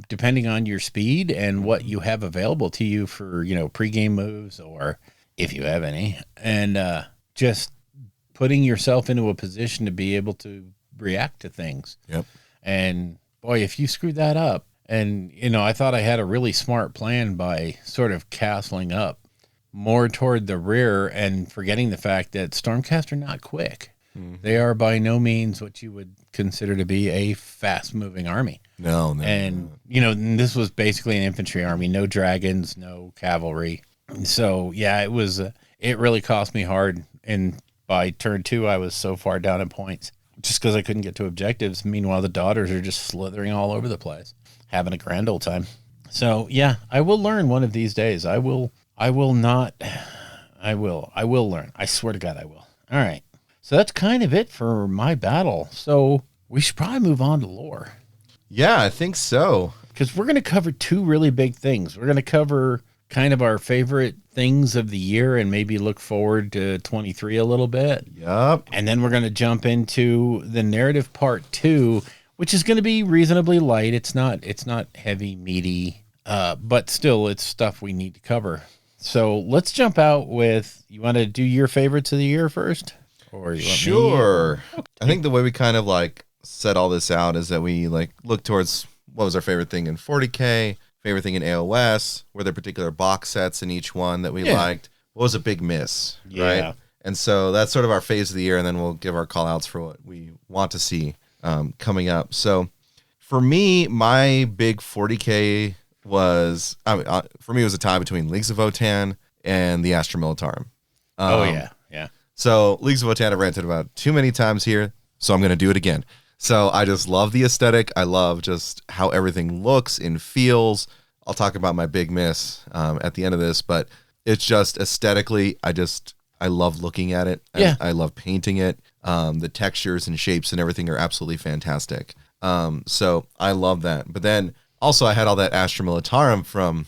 depending on your speed and what you have available to you for, pregame moves, or if you have any, and just putting yourself into a position to be able to react to things. Yep. And boy, if you screw that up, And, I thought I had a really smart plan by sort of castling up more toward the rear and forgetting the fact that Stormcast are not quick. They are by no means what you would consider to be a fast-moving army. No. And, this was basically an infantry army, no dragons, no cavalry. So, yeah, it really cost me hard. And by turn 2, I was so far down in points just because I couldn't get to objectives. Meanwhile, the daughters are just slithering all over the place, having a grand old time. So, yeah, I will learn one of these days. I will learn. I swear to God, I will. All right. So that's kind of it for my battle. So we should probably move on to lore. Yeah, I think so. Because we're going to cover 2 really big things. We're going to cover kind of our favorite things of the year and maybe look forward to 23 a little bit. Yep. And then we're going to jump into the narrative part 2, which is going to be reasonably light. It's not heavy, meaty, but still it's stuff we need to cover. So let's jump out with, you want to do your favorites of the year first? Or you want Sure. me? Okay. I think the way we kind of like set all this out is that we like look towards what was our favorite thing in 40K, favorite thing in AOS, were there particular box sets in each one that we liked? What was a big miss, right? And so that's sort of our phase of the year, and then we'll give our call outs for what we want to see coming up. So for me, my big 40K was, for me, it was a tie between Leagues of Votann and the Astra Militarum. Yeah. So Leagues of Votann I've ranted about too many times here, so I'm going to do it again. So I just love the aesthetic. I love just how everything looks and feels. I'll talk about my big miss at the end of this, but it's just aesthetically, I love looking at it. Yeah. I love painting it. The textures and shapes and everything are absolutely fantastic. So I love that. But then also I had all that Astra Militarum from,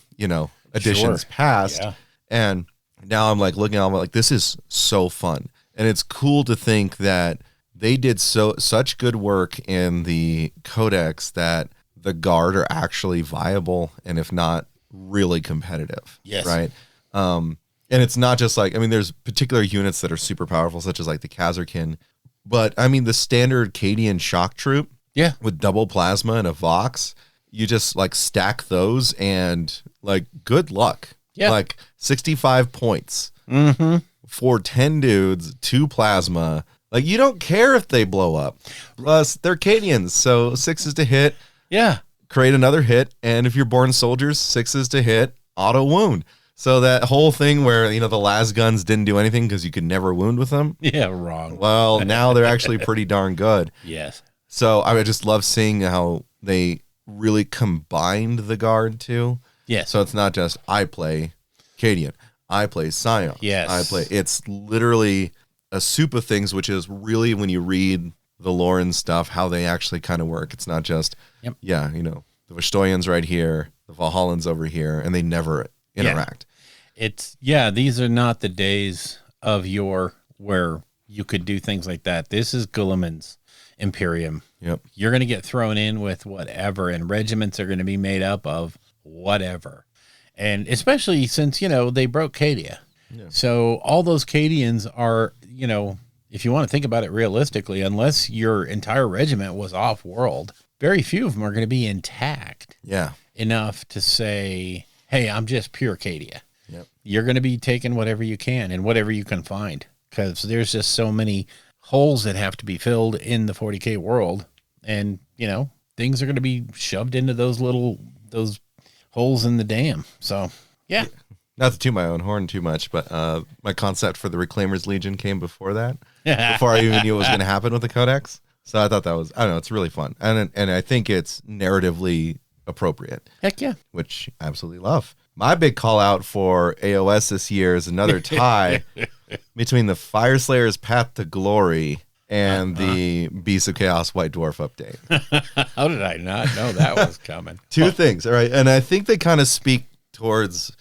editions past. Yeah. And now I'm like looking at it, I'm like, this is so fun. And it's cool to think that they did such good work in the codex that the guard are actually viable, and if not, really competitive. Yes. Right. And it's not just like, there's particular units that are super powerful, such as like the Khazarkin. But the standard Cadian shock troop with double plasma and a Vox, you just like stack those and like good luck. Yeah. Like 65 points for 10 dudes, 2 plasma. Like, you don't care if they blow up. Plus, they're Cadians, so 6s to hit. Yeah. Create another hit. And if you're born soldiers, 6s to hit, auto wound. So that whole thing where, the las guns didn't do anything because you could never wound with them. Yeah, wrong. Well, now they're actually pretty darn good. Yes. So I just love seeing how they really combined the guard too. Yes. So it's not just I play Cadian, I play Scion. Yes. It's literally a soup of things, which is really, when you read the lore and stuff, how they actually kind of work. It's not just, the Vostoyans right here, the Valhallans over here, and they never interact. These are not the days of yore where you could do things like that. This is Guilliman's Imperium. Yep. You're going to get thrown in with whatever, and regiments are going to be made up of whatever. And especially since, they broke Cadia. Yeah. So all those Cadians are, if you want to think about it realistically, unless your entire regiment was off world, very few of them are going to be intact. Yeah. Enough to say, hey, I'm just pure Cadia. Yep. You're going to be taking whatever you can and whatever you can find, because there's just so many holes that have to be filled in the 40K world. And, things are going to be shoved into those holes in the dam. So, yeah. Not to toot my own horn too much, but my concept for the Reclaimers Legion came before that, before I even knew what was going to happen with the Codex. So I thought that was, it's really fun. And I think it's narratively appropriate. Heck yeah. Which I absolutely love. My big call out for AOS this year is another tie between the Fireslayer's Path to Glory and the Beasts of Chaos White Dwarf update. How did I not know that was coming? Two things, all right? And I think they kind of speak towards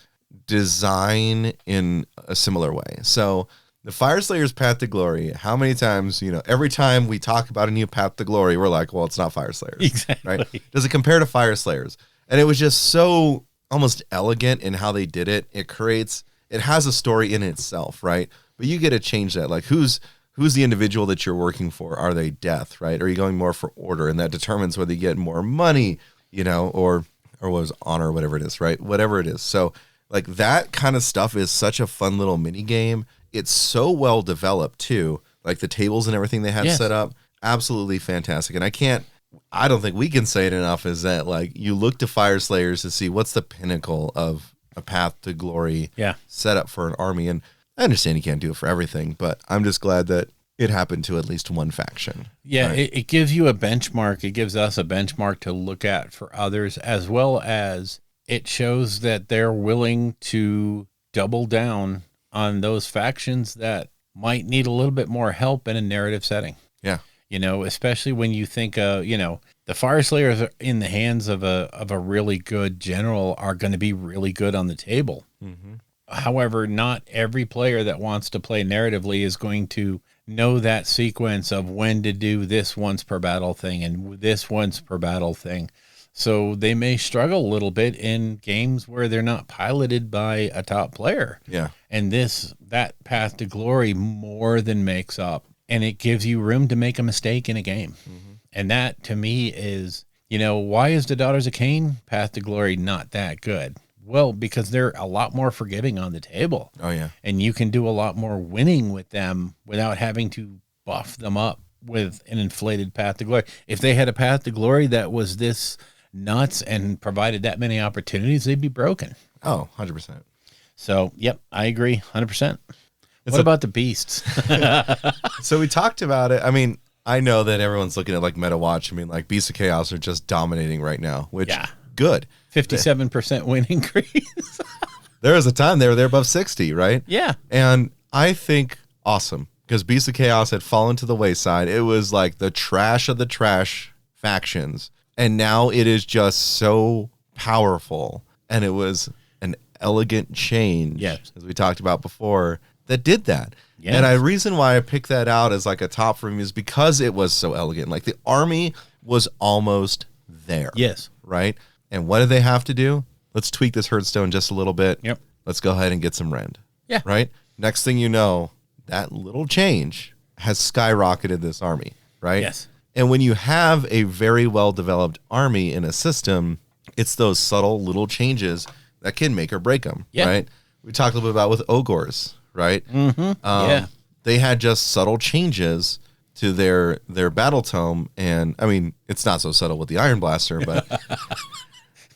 design in a similar way. So the Fireslayer's Path to Glory, how many times, every time we talk about a new Path to Glory, we're like, well, it's not Fireslayers. Exactly. Right? Does it compare to Fireslayers? And it was just so almost elegant in how they did it. It has a story in itself, right? But you get to change that. Like, who's the individual that you're working for? Are they death, right? Or are you going more for order? And that determines whether you get more money, or what was honor, whatever it is, right? Whatever it is. So like that kind of stuff is such a fun little mini game. It's so well developed too. Like the tables and everything they had set up, absolutely fantastic. And I don't think we can say it enough, is that like you look to Fire Slayers to see what's the pinnacle of a path to glory set up for an army. And I understand you can't do it for everything, but I'm just glad that it happened to at least one faction. Yeah, right? it gives you a benchmark. It gives us a benchmark to look at for others, as well as it shows that they're willing to double down on those factions that might need a little bit more help in a narrative setting. Yeah. Especially when you think, the Fire Slayers are in the hands of a really good general are going to be really good on the table. Mm-hmm. However, not every player that wants to play narratively is going to know that sequence of when to do this once per battle thing and this once per battle thing. So they may struggle a little bit in games where they're not piloted by a top player. Yeah. And that path to glory more than makes up. And it gives you room to make a mistake in a game. Mm-hmm. And that to me is, why is the Daughters of Cain path to glory not that good? Well, because they're a lot more forgiving on the table. Oh, yeah. And you can do a lot more winning with them without having to buff them up with an inflated path to glory. If they had a path to glory that was this nuts and provided that many opportunities, they'd be broken. Oh, 100%. So, yep, I agree, 100%. What about the beasts? So we talked about it. I mean, I know that everyone's looking at like Meta Watch. I mean, like Beasts of Chaos are just dominating right now, which good. 57% win increase. There was a time they were there above 60, right? Yeah. And I think awesome, because Beasts of Chaos had fallen to the wayside. It was like the trash of the trash factions. And now it is just so powerful. And it was an elegant change, as we talked about before, that did that. Yes. And the reason why I picked that out as like a top for me is because it was so elegant. Like the army was almost there. Yes. Right? And what did they have to do? Let's tweak this Hearthstone just a little bit. Yep. Let's go ahead and get some rend. Yeah. Right? Next thing you know, that little change has skyrocketed this army. Right? Yes. And when you have a very well-developed army in a system, it's those subtle little changes that can make or break them. Yeah. Right? We talked a little bit about with Ogors. Right? Mm-hmm. They had just subtle changes to their battle tome, and I mean, it's not so subtle with the Iron Blaster, but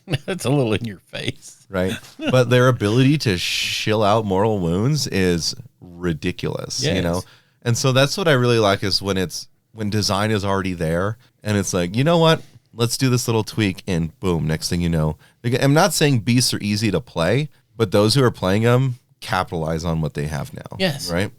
it's a little in your face, right? But their ability to shill out mortal wounds is ridiculous, And so that's what I really like is when design is already there, and it's like, you know what? Let's do this little tweak, and boom! Next thing you know, I'm not saying beasts are easy to play, but those who are playing them capitalize on what they have now. Yes. Right.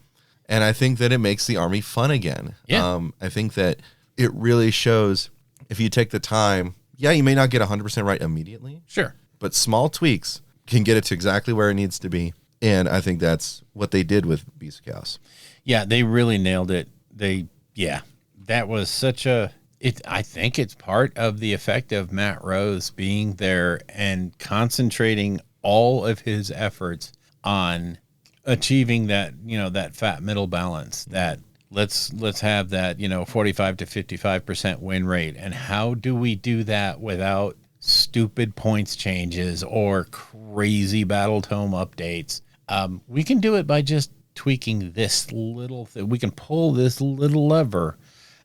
And I think that it makes the army fun again. Yeah. I think that it really shows if you take the time, you may not get 100% right immediately. Sure. But small tweaks can get it to exactly where it needs to be. And I think that's what they did with Beast of Chaos. Yeah, they really nailed it. That was such I think it's part of the effect of Matt Rose being there and concentrating all of his efforts on achieving that, that fat middle balance, that let's have that, 45 to 55% win rate. And how do we do that without stupid points changes or crazy battle tome updates? We can do it by just tweaking this little thing. We can pull this little lever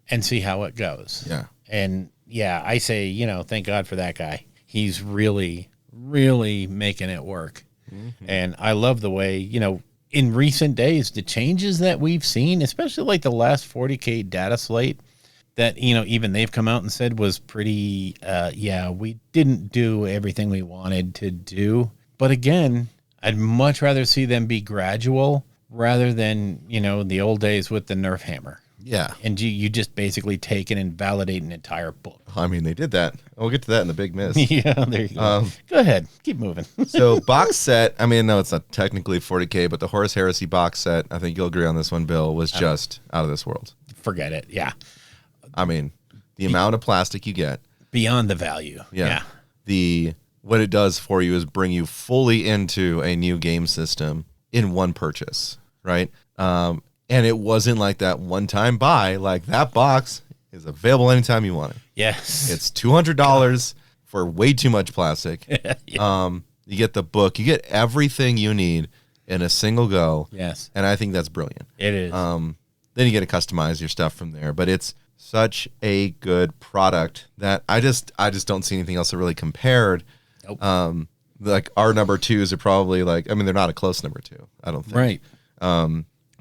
and see how it goes. Yeah. And I say, thank God for that guy. He's really, really making it work. Mm-hmm. And I love the way, in recent days, the changes that we've seen, especially like the last 40K data slate that, even they've come out and said was pretty, we didn't do everything we wanted to do. But again, I'd much rather see them be gradual rather than, the old days with the Nerf hammer. Yeah. And you just basically take and invalidate an entire book. I mean, they did that. We'll get to that in the big miss. Yeah, there you go. Go ahead. Keep moving. So box set, I mean, no, it's not technically 40K, but the Horus Heresy box set, I think you'll agree on this one, Bill, was just out of this world. Forget it. Yeah. I mean, the amount of plastic you get. Beyond the value. Yeah. What it does for you is bring you fully into a new game system in one purchase, right? And it wasn't like that one-time buy. Like that box is available anytime you want it. Yes. It's $200 for way too much plastic. Yeah. You get the book, you get everything you need in a single go. Yes. And I think that's brilliant. It is. Then you get to customize your stuff from there, but it's such a good product that I just don't see anything else that really compared. Nope. Like our number twos are probably like, I mean, they're not a close number two, I don't think. Right.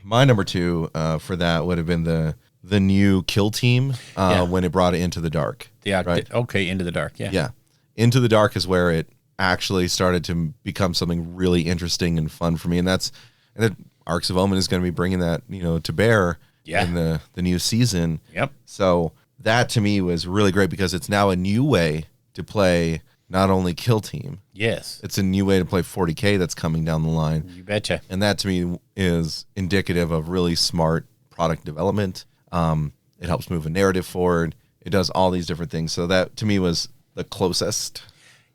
My number two for that would have been the new Kill Team when it brought it Into the Dark. Yeah. Right? Okay. Into the Dark. Yeah. Yeah. Into the Dark is where it actually started to become something really interesting and fun for me. And then Arcs of Omen is going to be bringing that, to bear in the new season. Yep. So that to me was really great because it's now a new way to play not only Kill Team. Yes. It's a new way to play 40K that's coming down the line. You betcha. And that to me is indicative of really smart product development. It helps move a narrative forward. It does all these different things. So that to me was the closest.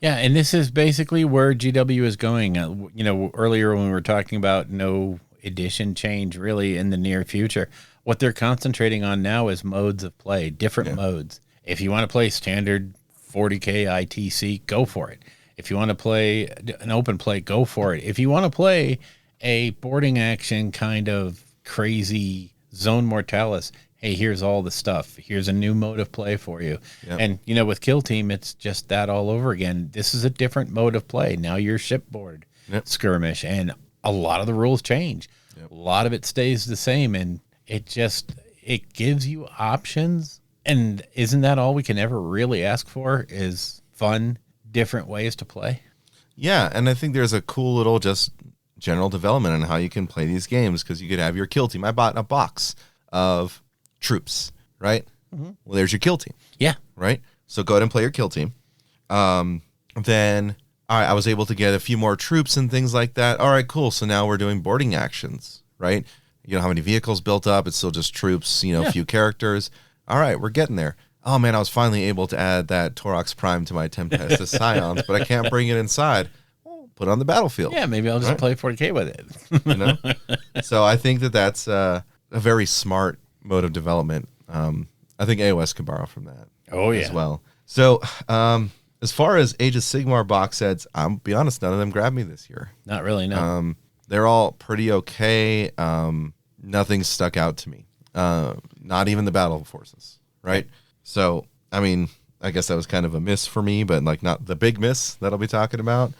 Yeah, and this is basically where GW is going. Earlier when we were talking about no edition change really in the near future, what they're concentrating on now is modes of play, different modes. If you want to play standard 40K ITC, go for it. If you want to play an open play, go for it. If you want to play a boarding action kind of crazy Zone Mortalis, hey, here's all the stuff. Here's a new mode of play for you. Yep. And, with Kill Team, it's just that all over again. This is a different mode of play. Now you're shipboard skirmish, and a lot of the rules change. Yep. A lot of it stays the same, and it gives you options. And isn't that all we can ever really ask for is fun, different ways to play? Yeah, and I think there's a cool little just general development on how you can play these games because you could have your Kill Team. I bought a box of troops, right? Mm-hmm. Well, there's your Kill Team. Yeah. Right? So go ahead and play your Kill Team. Then, all right, I was able to get a few more troops and things like that. All right, cool. So now we're doing boarding actions, right? You don't have any vehicles built up. It's still just troops, a few characters. All right, we're getting there. Oh, man, I was finally able to add that Torox Prime to my Tempest Scions, but I can't bring it inside. Well, put it on the battlefield. Yeah, maybe I'll just play 40K with it. So I think that's a very smart mode of development. I think AOS could borrow from that as well. So as far as Age of Sigmar box sets, I'll be honest, none of them grabbed me this year. Not really, no. They're all pretty okay. Nothing stuck out to me. Not even the Battle Forces, right? So, I mean, I guess that was kind of a miss for me, but like not the big miss that I'll be talking about.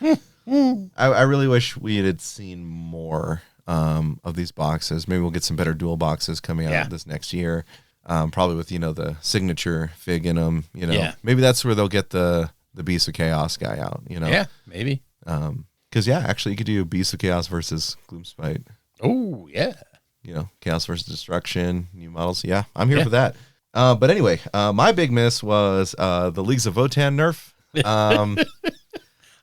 I really wish we had seen more of these boxes. Maybe we'll get some better dual boxes coming out this next year. Probably with, the signature fig in them, Maybe that's where they'll get the Beast of Chaos guy out, Yeah, maybe. Because, actually you could do Beast of Chaos versus Gloomspite. Oh, yeah. Chaos versus Destruction, new models. Yeah, I'm here for that. But anyway, my big miss was the Leagues of Votann nerf.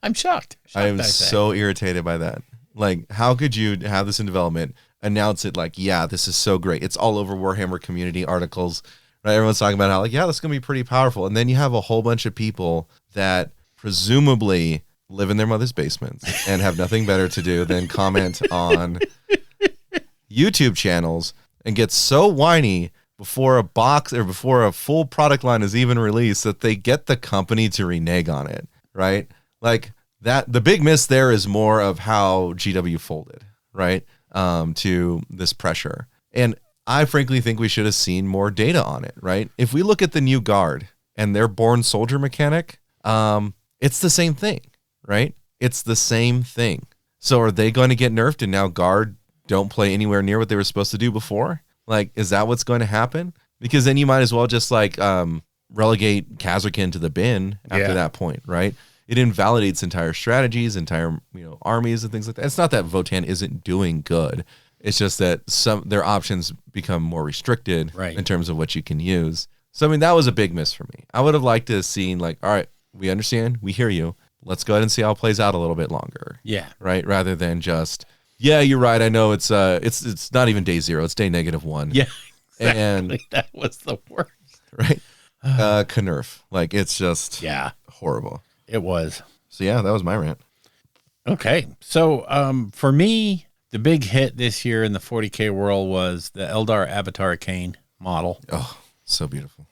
I'm shocked. I am so irritated by that. Like, how could you have this in development, announce it like, this is so great. It's all over Warhammer community articles, right? Everyone's talking about how, like, this is going to be pretty powerful. And then you have a whole bunch of people that presumably live in their mother's basements and have nothing better to do than comment on YouTube channels and get so whiny before a box or before a full product line is even released that they get the company to renege on it, right? Like that, the big miss there is more of how GW folded, right? To this pressure. And I frankly think we should have seen more data on it, right? If we look at the new Guard and their Born Soldier mechanic, it's the same thing, right? It's the same thing. So are they going to get nerfed and now Guard don't play anywhere near what they were supposed to do before? Like, is that what's going to happen? Because then you might as well just like relegate Kazrakin to the bin after that point, right? It invalidates entire strategies, entire armies and things like that. It's not that Votann isn't doing good. It's just that their options become more restricted in terms of what you can use. So I mean, that was a big miss for me. I would have liked to have seen like, all right, we understand, we hear you. Let's go ahead and see how it plays out a little bit longer. Yeah. Right. Rather than just, you're right. I know it's not even day 0. It's day -1. Yeah. Exactly. And that was the worst. Right. Knurf. Like it's just horrible. It was. So that was my rant. Okay. So for me, the big hit this year in the 40K world was the Eldar Avatar Kane model. Oh, so beautiful.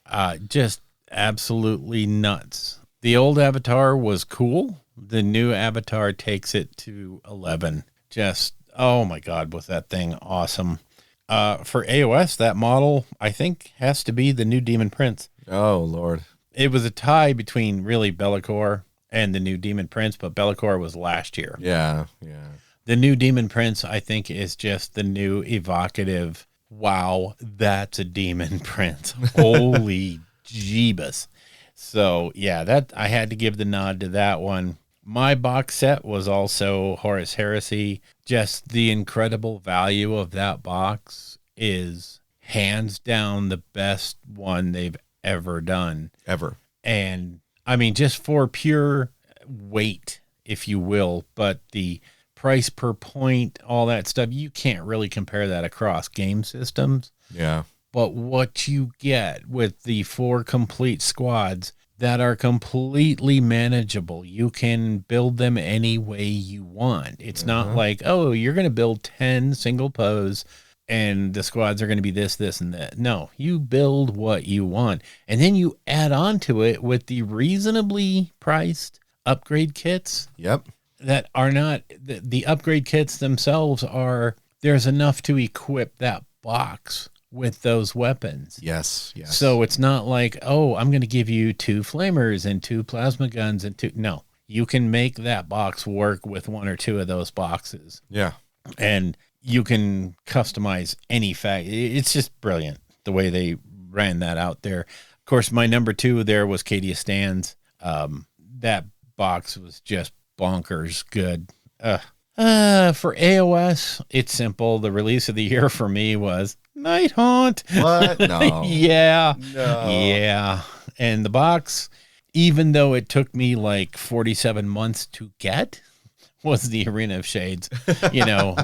Just absolutely nuts. The old Avatar was cool. The new Avatar takes it to 11. Just, oh my God, was that thing awesome. For AOS, that model, I think, has to be the new Demon Prince. Oh, Lord. It was a tie between really Be'lakor and the new Demon Prince, but Be'lakor was last year. Yeah. The new Demon Prince, I think, is just the new evocative, wow, that's a Demon Prince. Holy Jeebus. So, yeah, that I had to give the nod to that one. My box set was also Horus Heresy. Just the incredible value of that box is hands down the best one they've ever done. Ever. And, I mean, just for pure weight, if you will, but the price per point, all that stuff, you can't really compare that across game systems. Yeah. But what you get with the 4 complete squads that are completely manageable, you can build them any way you want. It's not like, oh, you're going to build 10 single pose and the squads are going to be this, this, and that. No, you build what you want. And then you add on to it with the reasonably priced upgrade kits. Yep. That are not, the upgrade kits themselves are, there's enough to equip that box with those weapons. Yes. So it's not like, oh, I'm going to give you 2 flamers and 2 plasma guns and 2. No, you can make that box work with 1 or 2 of those boxes. Yeah. And you can customize any fact. It's just brilliant the way they ran that out there. Of course, my number 2 there was Cadia Stands. That box was just bonkers good. For AOS, it's simple. The release of the year for me was Night Haunt. What? No. Yeah. No. Yeah. And the box, even though it took me like 47 months to get, was the Arena of Shades,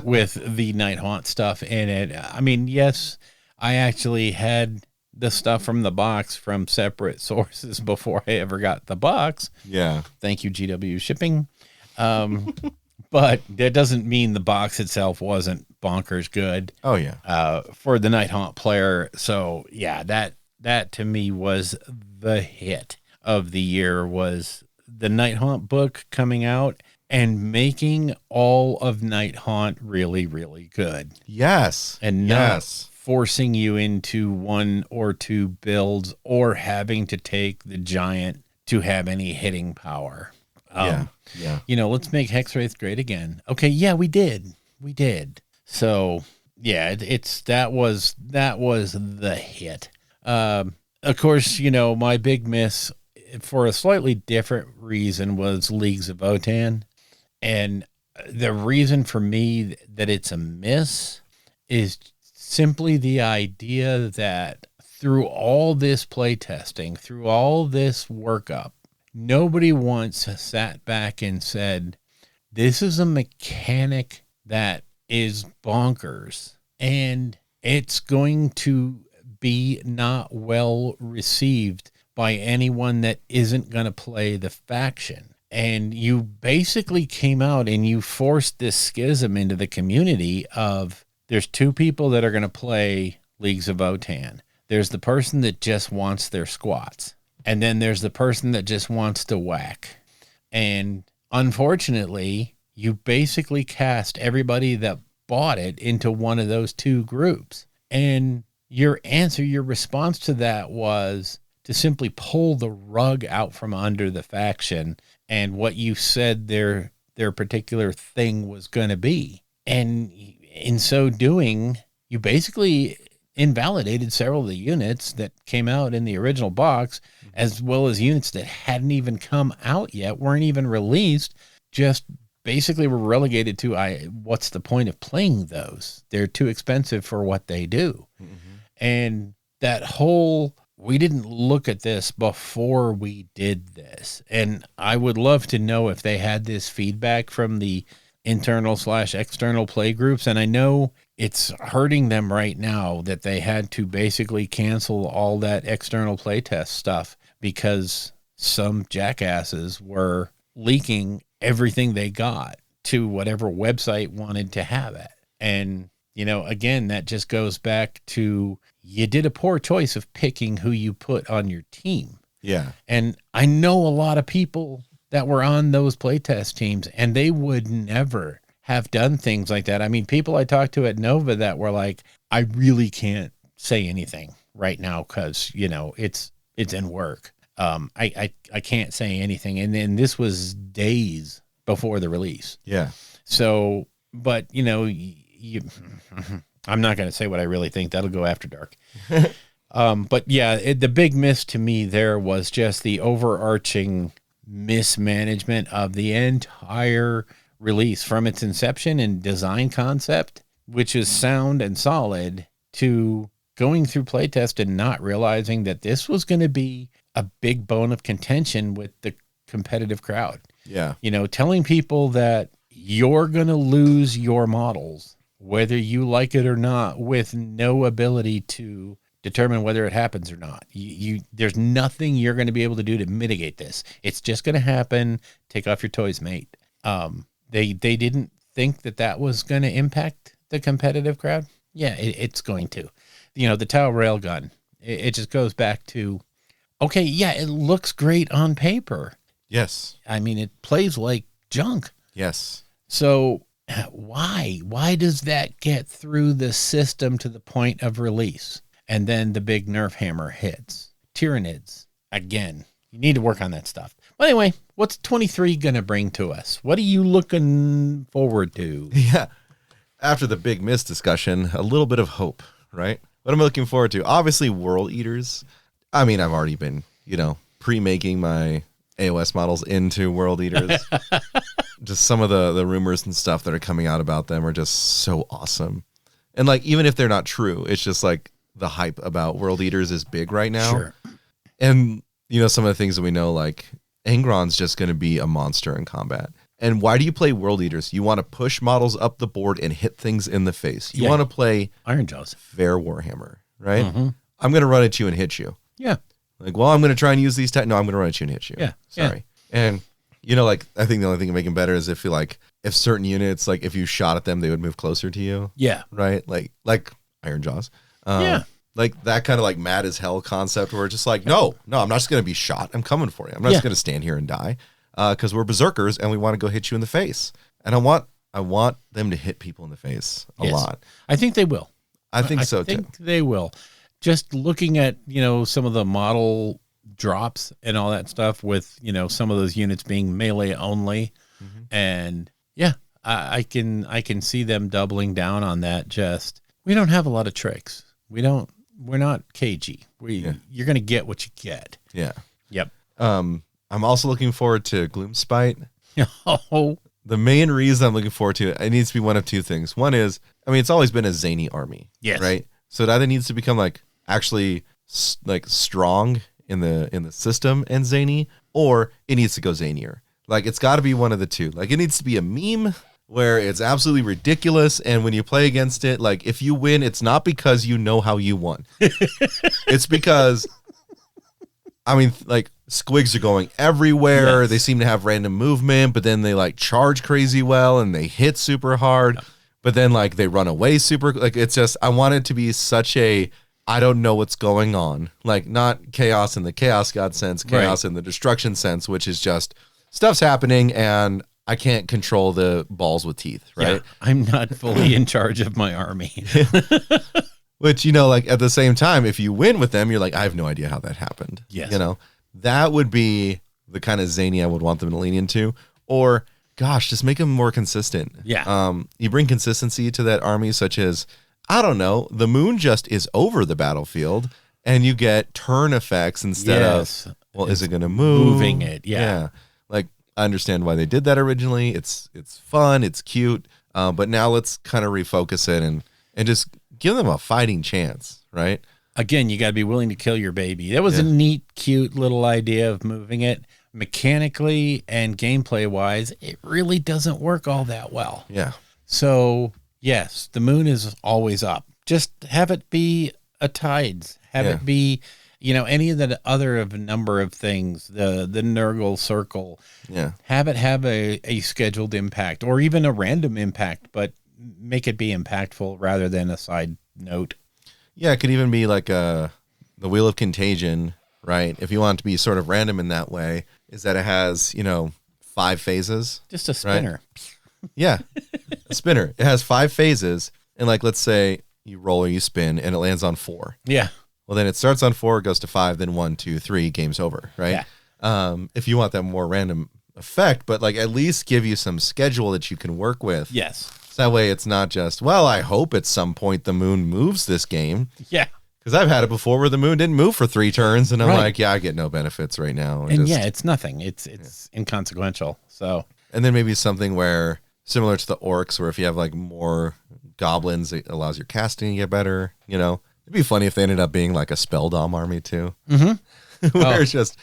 with the Night Haunt stuff in it. I mean, yes, I actually had the stuff from the box from separate sources before I ever got the box. Yeah. Thank you, GW Shipping. But that doesn't mean the box itself wasn't bonkers good. Oh, yeah. For the Night Haunt player. So, yeah, that to me was the hit of the year, was the Night Haunt book coming out and making all of Night Haunt really, really good. Yes. And not forcing you into 1 or 2 builds or having to take the giant to have any hitting power. Yeah. Let's make Hexwraith great again. Okay, yeah, we did. So, yeah, that was the hit. Of course, my big miss for a slightly different reason was Leagues of Votann. And the reason for me that it's a miss is simply the idea that through all this playtesting, through all this workup, nobody once sat back and said, this is a mechanic that is bonkers and it's going to be not well received by anyone that isn't going to play the faction. And you basically came out and you forced this schism into the community of there's 2 people that are going to play Leagues of Votann. There's the person that just wants their squats. And then there's the person that just wants to whack. And unfortunately, you basically cast everybody that bought it into one of those 2 groups. And your response to that was to simply pull the rug out from under the faction and what you said their particular thing was going to be. And in so doing, you basically invalidated several of the units that came out in the original box, as well as units that hadn't even come out yet, weren't even released, just basically were relegated to, what's the point of playing those? They're too expensive for what they do. Mm-hmm. And that whole, we didn't look at this before we did this. And I would love to know if they had this feedback from the internal/external play groups. And I know it's hurting them right now that they had to basically cancel all that external playtest stuff because some jackasses were leaking everything they got to whatever website wanted to have it. And, again, that just goes back to you did a poor choice of picking who you put on your team. Yeah. And I know a lot of people that were on those playtest teams, and they would never have done things like that. I mean, people I talked to at Nova that were like, I really can't say anything right now because, it's in work. I can't say anything. And then this was days before the release. Yeah. So, but I'm not going to say what I really think. That'll go after dark. But yeah, the big miss to me there was just the overarching mismanagement of the entire release from its inception and design concept, which is sound and solid, to going through playtest and not realizing that this was going to be a big bone of contention with the competitive crowd. Yeah. Telling people that you're going to lose your models, whether you like it or not, with no ability to determine whether it happens or not. There's nothing you're going to be able to do to mitigate this. It's just going to happen. Take off your toys, mate. They didn't think that was going to impact the competitive crowd. Yeah, it's going to. The Tau railgun, it just goes back to, okay, yeah, it looks great on paper. Yes. I mean, it plays like junk. Yes. So why does that get through the system to the point of release? And then the big nerf hammer hits. Tyranids, again, you need to work on that stuff. But anyway, what's 23 going to bring to us? What are you looking forward to? Yeah. After the big miss discussion, a little bit of hope, right? What am I looking forward to? Obviously, World Eaters. I mean, I've already been, pre-making my AOS models into World Eaters. Just some of the rumors and stuff that are coming out about them are just so awesome. And like, even if they're not true, it's just like the hype about World Eaters is big right now. Sure. And, some of the things that we know, like Angron's just going to be a monster in combat. And why do you play World Eaters? You want to push models up the board and hit things in the face. You want to play Iron Jaws, fair Warhammer, right? Mm-hmm. I'm going to run at you and hit you. Yeah. Like, well, I'm going to try and use these no, I'm going to run at you and hit you. Yeah. Sorry. Yeah. And, I think the only thing to make them better is if certain units, like if you shot at them, they would move closer to you. Yeah. Right? Like Iron Jaws. Yeah. Like that kind of like mad as hell concept where it's just like, no, I'm not just going to be shot. I'm coming for you. I'm not just going to stand here and die because we're berserkers and we want to go hit you in the face. And I want them to hit people in the face a lot. I think they will. I think so too. I think they will. Just looking at, some of the model drops and all that stuff with, some of those units being melee only. Mm-hmm. And yeah, I can see them doubling down on that. Just, we don't have a lot of tricks. We're not cagey. You're going to get what you get. Yeah. Yep. I'm also looking forward to Gloomspite. Oh. The main reason I'm looking forward to it needs to be one of two things. One is, it's always been a zany army. Yes. Right? So it either needs to become like actually like strong in the system and zany, or it needs to go zanier. Like it's got to be one of the two. Like it needs to be a meme where it's absolutely ridiculous, and when you play against it, like if you win, it's not because you know how you won. It's because like squigs are going everywhere. Yes. They seem to have random movement, but then they like charge crazy well and they hit super hard, but then like they run away super. Like it's just, I want it to be such a, I don't know what's going on. Like not chaos in the chaos god sense, chaos in the destruction sense, which is just stuff's happening and I can't control the balls with teeth, right? Yeah, I'm not fully in charge of my army. Which, like at the same time, if you win with them, you're like, I have no idea how that happened. Yes. That would be the kind of zany I would want them to lean into. Or, gosh, just make them more consistent. Yeah. You bring consistency to that army, such as, I don't know, the moon just is over the battlefield, and you get turn effects instead of, well, is it going to move? Moving it, yeah. Like, I understand why they did that originally. It's fun, it's cute, but now let's kind of refocus it and just give them a fighting chance, right? Again, you got to be willing to kill your baby. That was a neat, cute little idea of moving it. Mechanically and gameplay-wise, it really doesn't work all that well. Yeah. So, yes, the moon is always up. Just have it be a tides. Have it be, any of the other of a number of things, the Nurgle circle. Yeah. Have it have a scheduled impact or even a random impact, but make it be impactful rather than a side note. Yeah, it could even be like the Wheel of Contagion right? If you want it to be sort of random in that way, is that it has, 5 phases. Just a spinner. Right? Yeah, a spinner. It has 5 phases, and like let's say you roll or you spin, and it lands on 4. Yeah. Well, then it starts on 4, goes to 5, then 1, 2, 3, game's over, right? Yeah. If you want that more random effect, but like at least give you some schedule that you can work with. Yes. So that way it's not just, well, I hope at some point the moon moves this game. Yeah. Because I've had it before where the moon didn't move for 3 turns, and I'm Right. like, yeah, I get no benefits right now. And it's nothing. It's inconsequensil. So. And then maybe something where, similar to the orcs, where if you have like more goblins, it allows your casting to get better. It'd be funny if they ended up being like a spell dom army too. Mm-hmm. Where it's just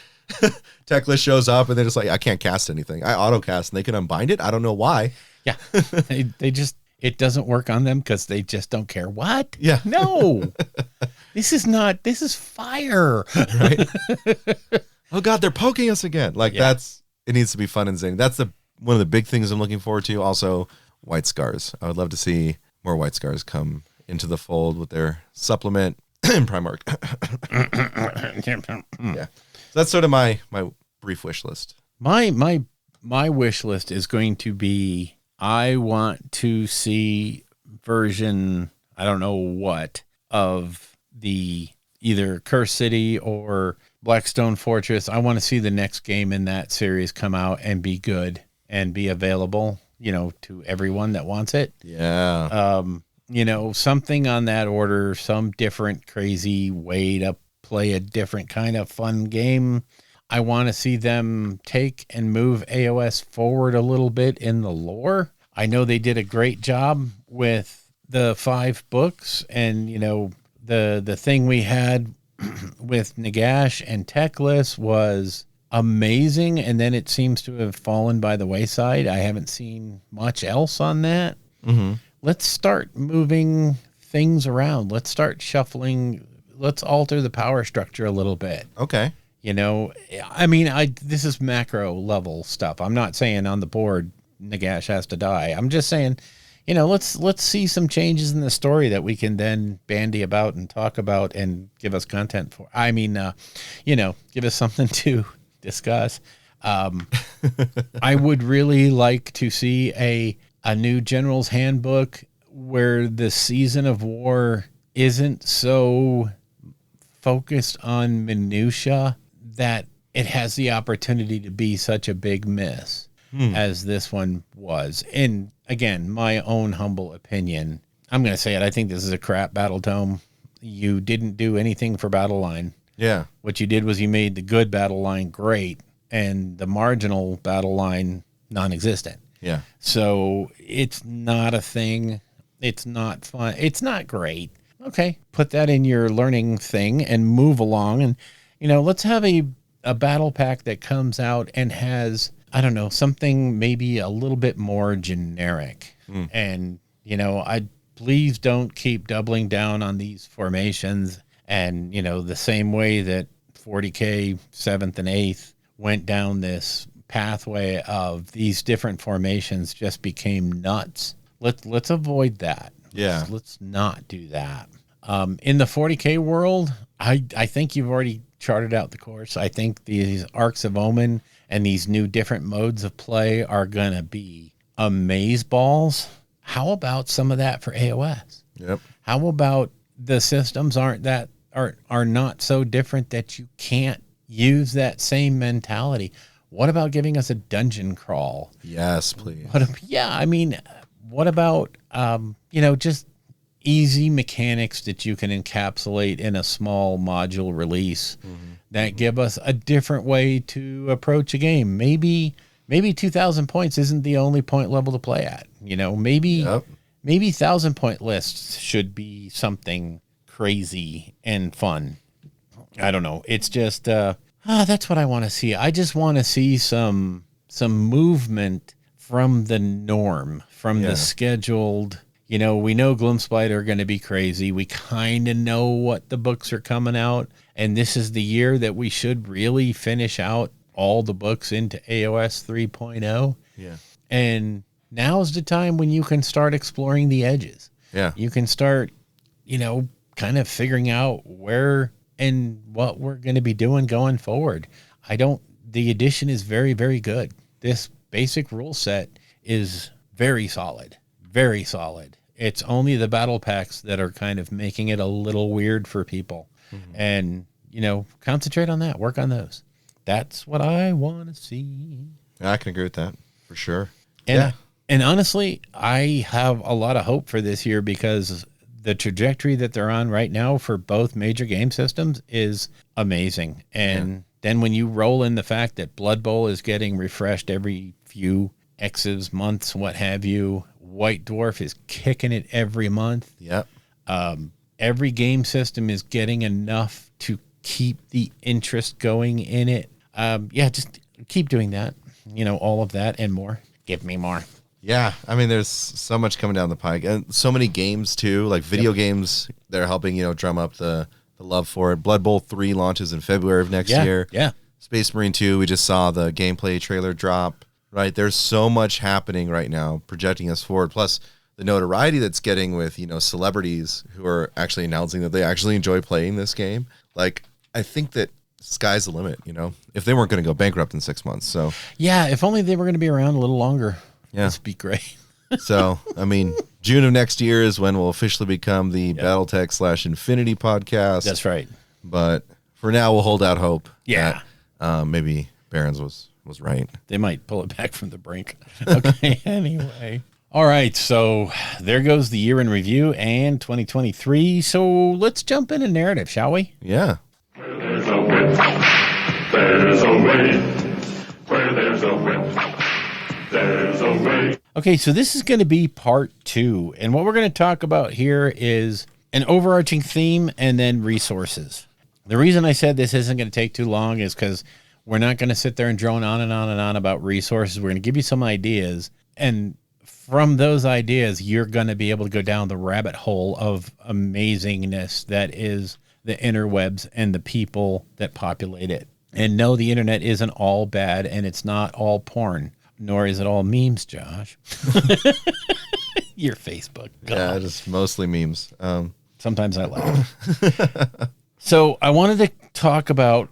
Teclis shows up and they're just like, I can't cast anything. I auto cast and they can unbind it. I don't know why. Yeah. they just, it doesn't work on them because they just don't care. What? Yeah. No. This is fire. Right. Oh God, they're poking us again. Like it needs to be fun and zany. That's one of the big things I'm looking forward to. Also, White Scars. I would love to see more White Scars come into the fold with their supplement in Primark. Yeah. So that's sort of my brief wish list. My wish list is going to be, I want to see version, I don't know what, of the either Curse City or Blackstone Fortress. I want to see the next game in that series come out and be good and be available, to everyone that wants it. Yeah. Something on that order, some different crazy way to play a different kind of fun game. I want to see them take and move AOS forward a little bit in the lore. I know they did a great job with the 5 books, and the thing we had with Nagash and Teclis was amazing, and then it seems to have fallen by the wayside. I haven't seen much else on that. Mm-hmm. Let's start moving things around. Let's start shuffling. Let's alter the power structure a little bit. Okay. This is macro level stuff. I'm not saying on the board Nagash has to die. I'm just saying, let's see some changes in the story that we can then bandy about and talk about and give us content for. Give us something to discuss. I would really like to see a new General's Handbook where the season of war isn't so focused on minutia that it has the opportunity to be such a big miss as this one was. And again, my own humble opinion, I'm going to say it. I think this is a crap battle tome. You didn't do anything for battle line. Yeah. What you did was you made the good battle line great and the marginal battle line non-existent. Yeah. So it's not a thing. It's not fun. It's not great. Okay. Put that in your learning thing and move along. And, let's have a battle pack that comes out and has, I don't know, something maybe a little bit more generic. And, please don't keep doubling down on these formations. And, the same way that 40K 7th and 8th went down this pathway of these different formations just became nuts. Let's avoid that. Yeah. Let's not do that. In the 40K world, I think you've already charted out the course. I think these Arcs of Omen and these new different modes of play are going to be amazeballs. How about some of that for AOS? Yep. How about the systems are not so different that you can't use that same mentality? What about giving us a dungeon crawl? Yes, please. What about, just easy mechanics that you can encapsulate in a small module release that give us a different way to approach a game? Maybe 2,000 points isn't the only point level to play at. Maybe 1,000 point lists should be something crazy and fun. I don't know. It's just, that's what I want to see. I just want to see some movement from the norm, from the scheduled. We know Gloomspite are going to be crazy. We kind of know what the books are coming out, and this is the year that we should really finish out all the books into AOS 3.0. Yeah. And now's the time when you can start exploring the edges. Yeah. You can start, kind of figuring out where and what we're going to be doing going forward. The edition is very, very good. This basic rule set is very solid, very solid. It's only the battle packs that are kind of making it a little weird for people. And, concentrate on that, work on those. That's what I want to see. I can agree with that for sure. And honestly, I have a lot of hope for this year because the trajectory that they're on right now for both major game systems is amazing. And then when you roll in the fact that Blood Bowl is getting refreshed every few X's, months, what have you, White Dwarf is kicking it every month. Yep. Every game system is getting enough to keep the interest going in it. Just keep doing that. All of that and more. Give me more. Yeah, I mean, there's so much coming down the pike, and so many games too, like video games. They're helping drum up the love for it. Blood Bowl 3 launches in February of next year. Yeah. Space Marine 2, we just saw the gameplay trailer drop. Right, there's so much happening right now, projecting us forward. Plus, the notoriety that's getting with celebrities who are actually announcing that they actually enjoy playing this game. Like, I think that sky's the limit. If they weren't going to go bankrupt in 6 months. So yeah, if only they were going to be around a little longer. Yeah, this would be great. So, I mean, June of next year is when we'll officially become the BattleTech/Infinity podcast. That's right. But for now, we'll hold out hope. Yeah. That, maybe Barron's was right. They might pull it back from the brink. Okay, anyway. All right, so there goes the year in review and 2023. So let's jump into narrative, shall we? Yeah. Where there's a whip, there's a way. Where there's a whip, there's a way. Okay, so this is going to be part 2. And what we're going to talk about here is an overarching theme and then resources. The reason I said this isn't going to take too long is because we're not going to sit there and drone on and on and on about resources. We're going to give you some ideas. And from those ideas, you're going to be able to go down the rabbit hole of amazingness that is the interwebs and the people that populate it. And no, the internet isn't all bad, and it's not all porn, nor is it all memes, Josh. Your Facebook. God. Yeah, just mostly memes. Sometimes I laugh. So I wanted to talk about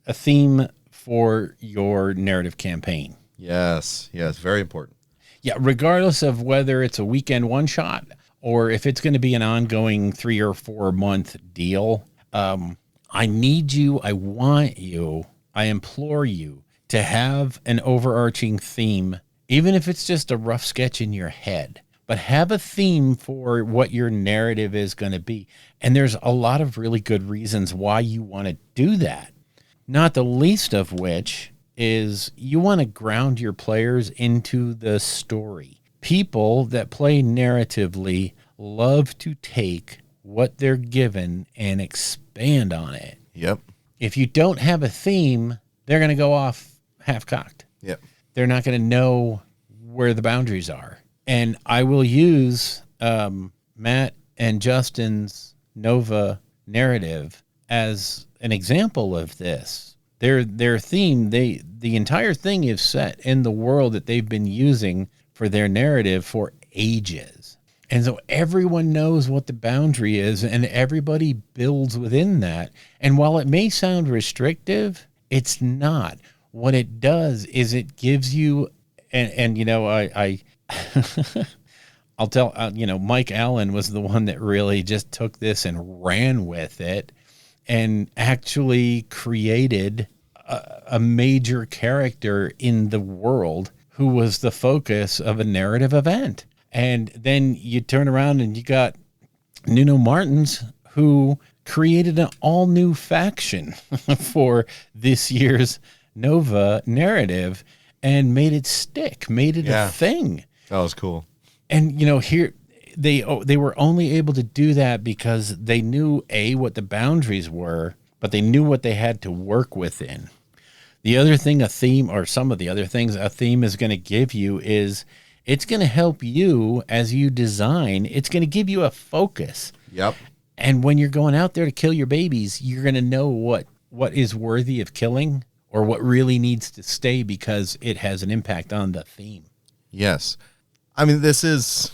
a theme for your narrative campaign. Yes, very important. Yeah, regardless of whether it's a weekend one-shot or if it's going to be an ongoing 3 or 4 month deal, I need you, I want you, I implore you to have an overarching theme, even if it's just a rough sketch in your head. But have a theme for what your narrative is going to be. And there's a lot of really good reasons why you want to do that. Not the least of which is you want to ground your players into the story. People that play narratively love to take what they're given and expand on it. Yep. If you don't have a theme, they're going to go off half-cocked. Yep. They're not going to know where the boundaries are. And I will use Matt and Justin's Nova narrative as an example of this. Their theme, the entire thing is set in the world that they've been using for their narrative for ages. And so everyone knows what the boundary is, and everybody builds within that. And while it may sound restrictive, it's not. What it does is it gives you, and I'll tell, Mike Allen was the one that really just took this and ran with it and actually created a major character in the world who was the focus of a narrative event. And then you turn around and you got Nuno Martins, who created an all new faction for this year's Nova narrative and made it stick, made it a thing. That was cool. And, here they were only able to do that because they knew, A, what the boundaries were, but they knew what they had to work within. The other thing a theme, or some of the other things a theme is going to give you is it's going to help you as you design. It's going to give you a focus. Yep. And when you're going out there to kill your babies, you're going to know what is worthy of killing or what really needs to stay because it has an impact on the theme. Yes. I mean, this is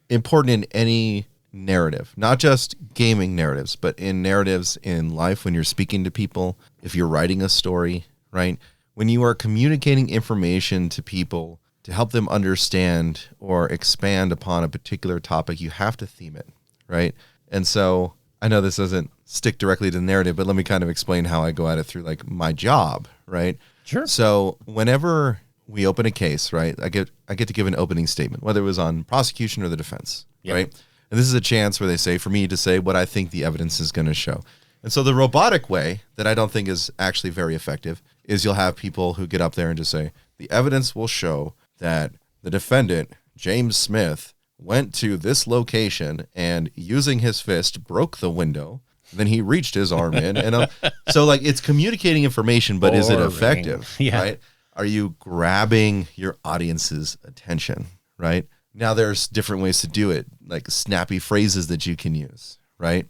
important in any narrative, not just gaming narratives, but in narratives in life when you're speaking to people, if you're writing a story, right? When you are communicating information to people to help them understand or expand upon a particular topic, you have to theme it, right? And so I know this doesn't stick directly to the narrative, but let me kind of explain how I go at it through like my job, right? Sure. So whenever we open a case, right, I get to give an opening statement, whether it was on prosecution or the defense, Yep. right? And this is a chance where they say for me to say what I think the evidence is going to show. And so the robotic way that I don't think is actually very effective is you'll have people who get up there and just say, the evidence will show that the defendant, James Smith, went to this location and using his fist broke the window. Then he reached his arm in. And so like it's communicating information, but is it Boring. effective? Yeah. Right? Are you grabbing your audience's attention? Right? Now there's different ways to do it, like snappy phrases that you can use, right?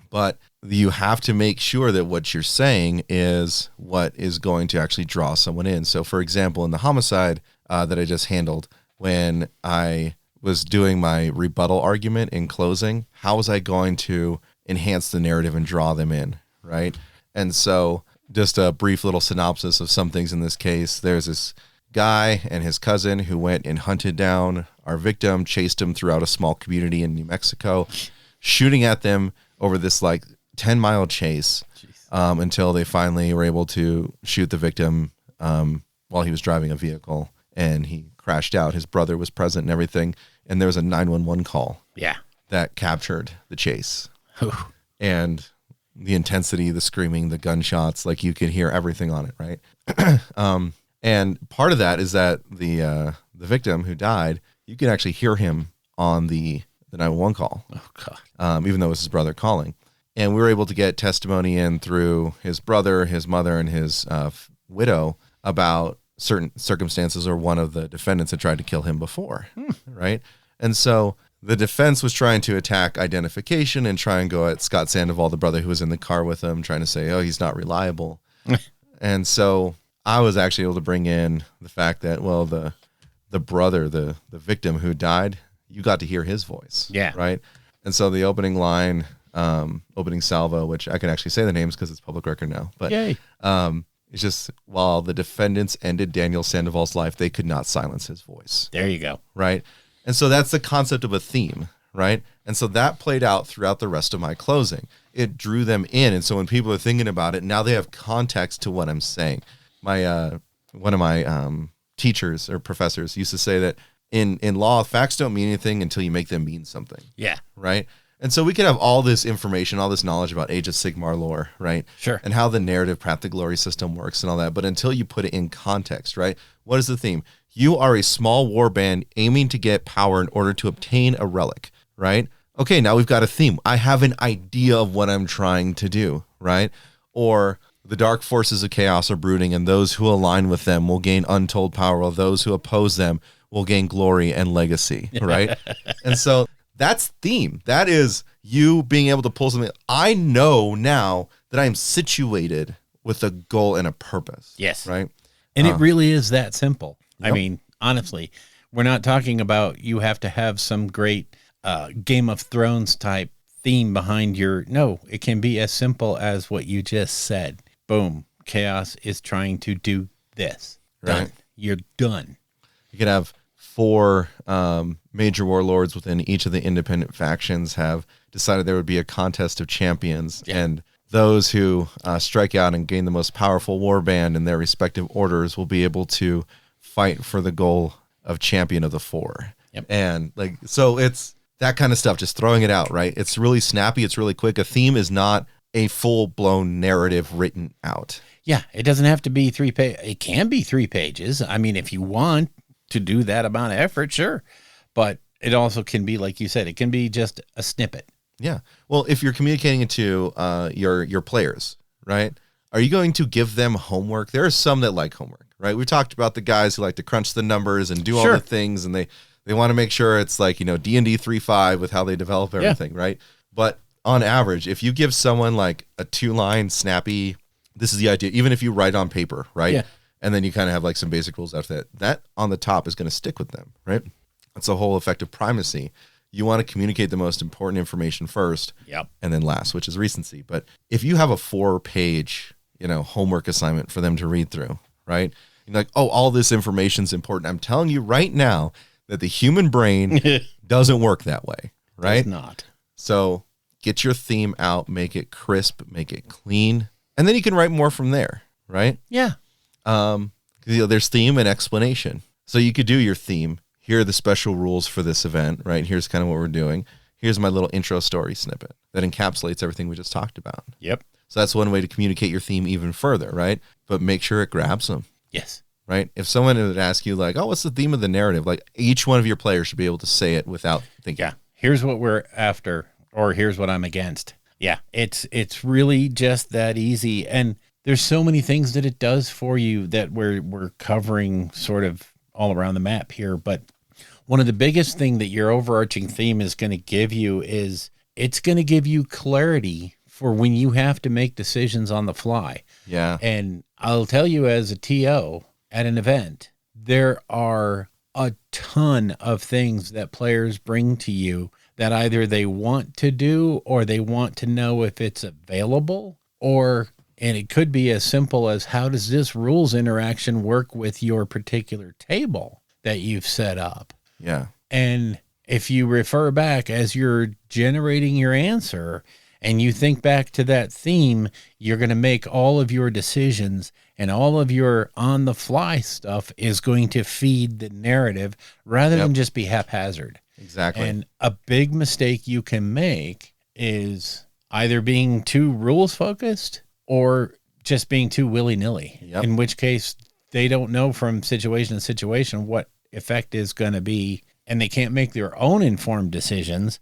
But you have to make sure that what you're saying is what is going to actually draw someone in. So for example, in the homicide that I just handled, when I was doing my rebuttal argument in closing, how was I going to enhance the narrative and draw them in, right? And so just a brief little synopsis of some things in this case. There's this guy and his cousin who went and hunted down our victim, chased him throughout a small community in New Mexico, shooting at them over this like 10-mile chase until they finally were able to shoot the victim while he was driving a vehicle, and he crashed out. His brother was present and everything, and there was a 911 call Yeah. that captured the chase. And the intensity, the screaming, the gunshots, like you could hear everything on it, right? And part of that is that the victim who died, you can actually hear him on the 911 call. Oh, God. Even though it was his brother calling. And we were able to get testimony in through his brother, his mother, and his widow about certain circumstances, or one of the defendants had tried to kill him before, right? And so the defense was trying to attack identification and try and go at Scott Sandoval, the brother who was in the car with him, trying to say, oh, he's not reliable. And so I was actually able to bring in the fact that, well, the brother, the victim who died, you got to hear his voice. Yeah. Right. And so the opening line, opening salvo, which I can actually say the names because it's public record now, but Yay. it's just, while the defendants ended Daniel Sandoval's life, they could not silence his voice. There you go. Right. And so that's the concept of a theme. Right. And so that played out throughout the rest of my closing. It drew them in. And so when people are thinking about it, now they have context to what I'm saying. My, one of my, teachers or professors used to say that in law, facts don't mean anything until you make them mean something. Yeah. Right. And so we can have all this information, all this knowledge about Age of Sigmar lore, right? Sure. And how the narrative Path to Glory system works and all that. But until you put it in context, right? What is the theme? You are a small war band aiming to get power in order to obtain a relic, right? Okay, now we've got a theme. I have an idea of what I'm trying to do, right? Or the dark forces of chaos are brooding, and those who align with them will gain untold power, while those who oppose them will gain glory and legacy, right? And so that's theme. That is you being able to pull something. I know now that I am situated with a goal and a purpose. Yes. Right. And it really is that simple. I Yep. mean, honestly, we're not talking about you have to have some great Game of Thrones type theme behind your. No, it can be as simple as what you just said. Boom. Chaos is trying to do this. Done. Right. You're done. You could have 4 major warlords within each of the independent factions have decided there would be a contest of champions, and those who strike out and gain the most powerful war band in their respective orders will be able to fight for the goal of champion of the 4. Yep. And like, so it's that kind of stuff, just throwing it out, right? It's really snappy. It's really quick. A theme is not a full-blown narrative written out. Yeah, it doesn't have to be 3 pages. It can be 3 pages. I mean, if you want to do that amount of effort, sure. But it also can be, like you said, it can be just a snippet. Yeah. Well, if you're communicating it to your players, right? Are you going to give them homework? There are some that like homework, right? We talked about the guys who like to crunch the numbers and do all Sure. the things, and they want to make sure it's like, D&D 3.5 with how they develop everything, right? But on average, if you give someone like a 2-line snappy, this is the idea, even if you write on paper, right? Yeah. And then you kind of have like some basic rules after that, that on the top is going to stick with them, right? That's the whole effect of primacy. you want to communicate the most important information first. Yep. And then last, which is recency. But if you have a 4-page, homework assignment for them to read through, right? You're like, oh, all this information's important. I'm telling you right now that the human brain doesn't work that way, right? It's not. So get your theme out, make it crisp, make it clean, and then you can write more from there, right? Yeah. There's theme and explanation. So you could do your theme. Here are the special rules for this event, right? Here's kind of what we're doing. Here's my little intro story snippet that encapsulates everything we just talked about. Yep. So that's one way to communicate your theme even further, right? But make sure it grabs them. Yes. Right? If someone would ask you like, oh, what's the theme of the narrative? Like each one of your players should be able to say it without thinking. Yeah. Here's what we're after, or here's what I'm against. Yeah. It's really just that easy. And there's so many things that it does for you that we're covering sort of all around the map here. But one of the biggest thing that your overarching theme is going to give you is it's going to give you clarity for when you have to make decisions on the fly. Yeah. And I'll tell you, as a TO at an event, there are a ton of things that players bring to you that either they want to do or they want to know if it's available, and it could be as simple as, how does this rules interaction work with your particular table that you've set up? Yeah. And if you refer back as you're generating your answer and you think back to that theme, you're going to make all of your decisions, and all of your on the fly stuff is going to feed the narrative rather than just be haphazard. Exactly. And a big mistake you can make is either being too rules focused or just being too willy-nilly, in which case they don't know from situation to situation what effect is going to be, and they can't make their own informed decisions.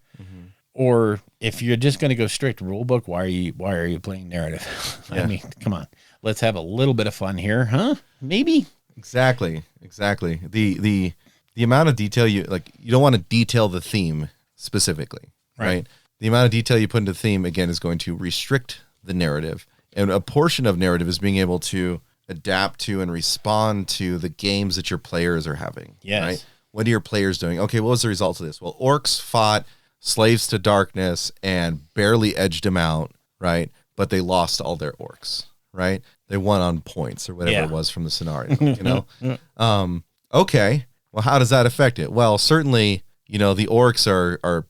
Or if you're just going to go strict rule book, why are you playing narrative? Yeah. I mean, come on, let's have a little bit of fun here, huh? Maybe. Exactly. The amount of detail you don't want to detail the theme specifically, right? The amount of detail you put into the theme, again, is going to restrict the narrative. And a portion of narrative is being able to adapt to and respond to the games that your players are having. Yes. Right? What are your players doing? Okay, what was the result of this? Well, orcs fought slaves to darkness and barely edged them out, right? But they lost all their orcs, right? They won on points or whatever it was from the scenario, Okay. Well, how does that affect it? Well, certainly, the orcs are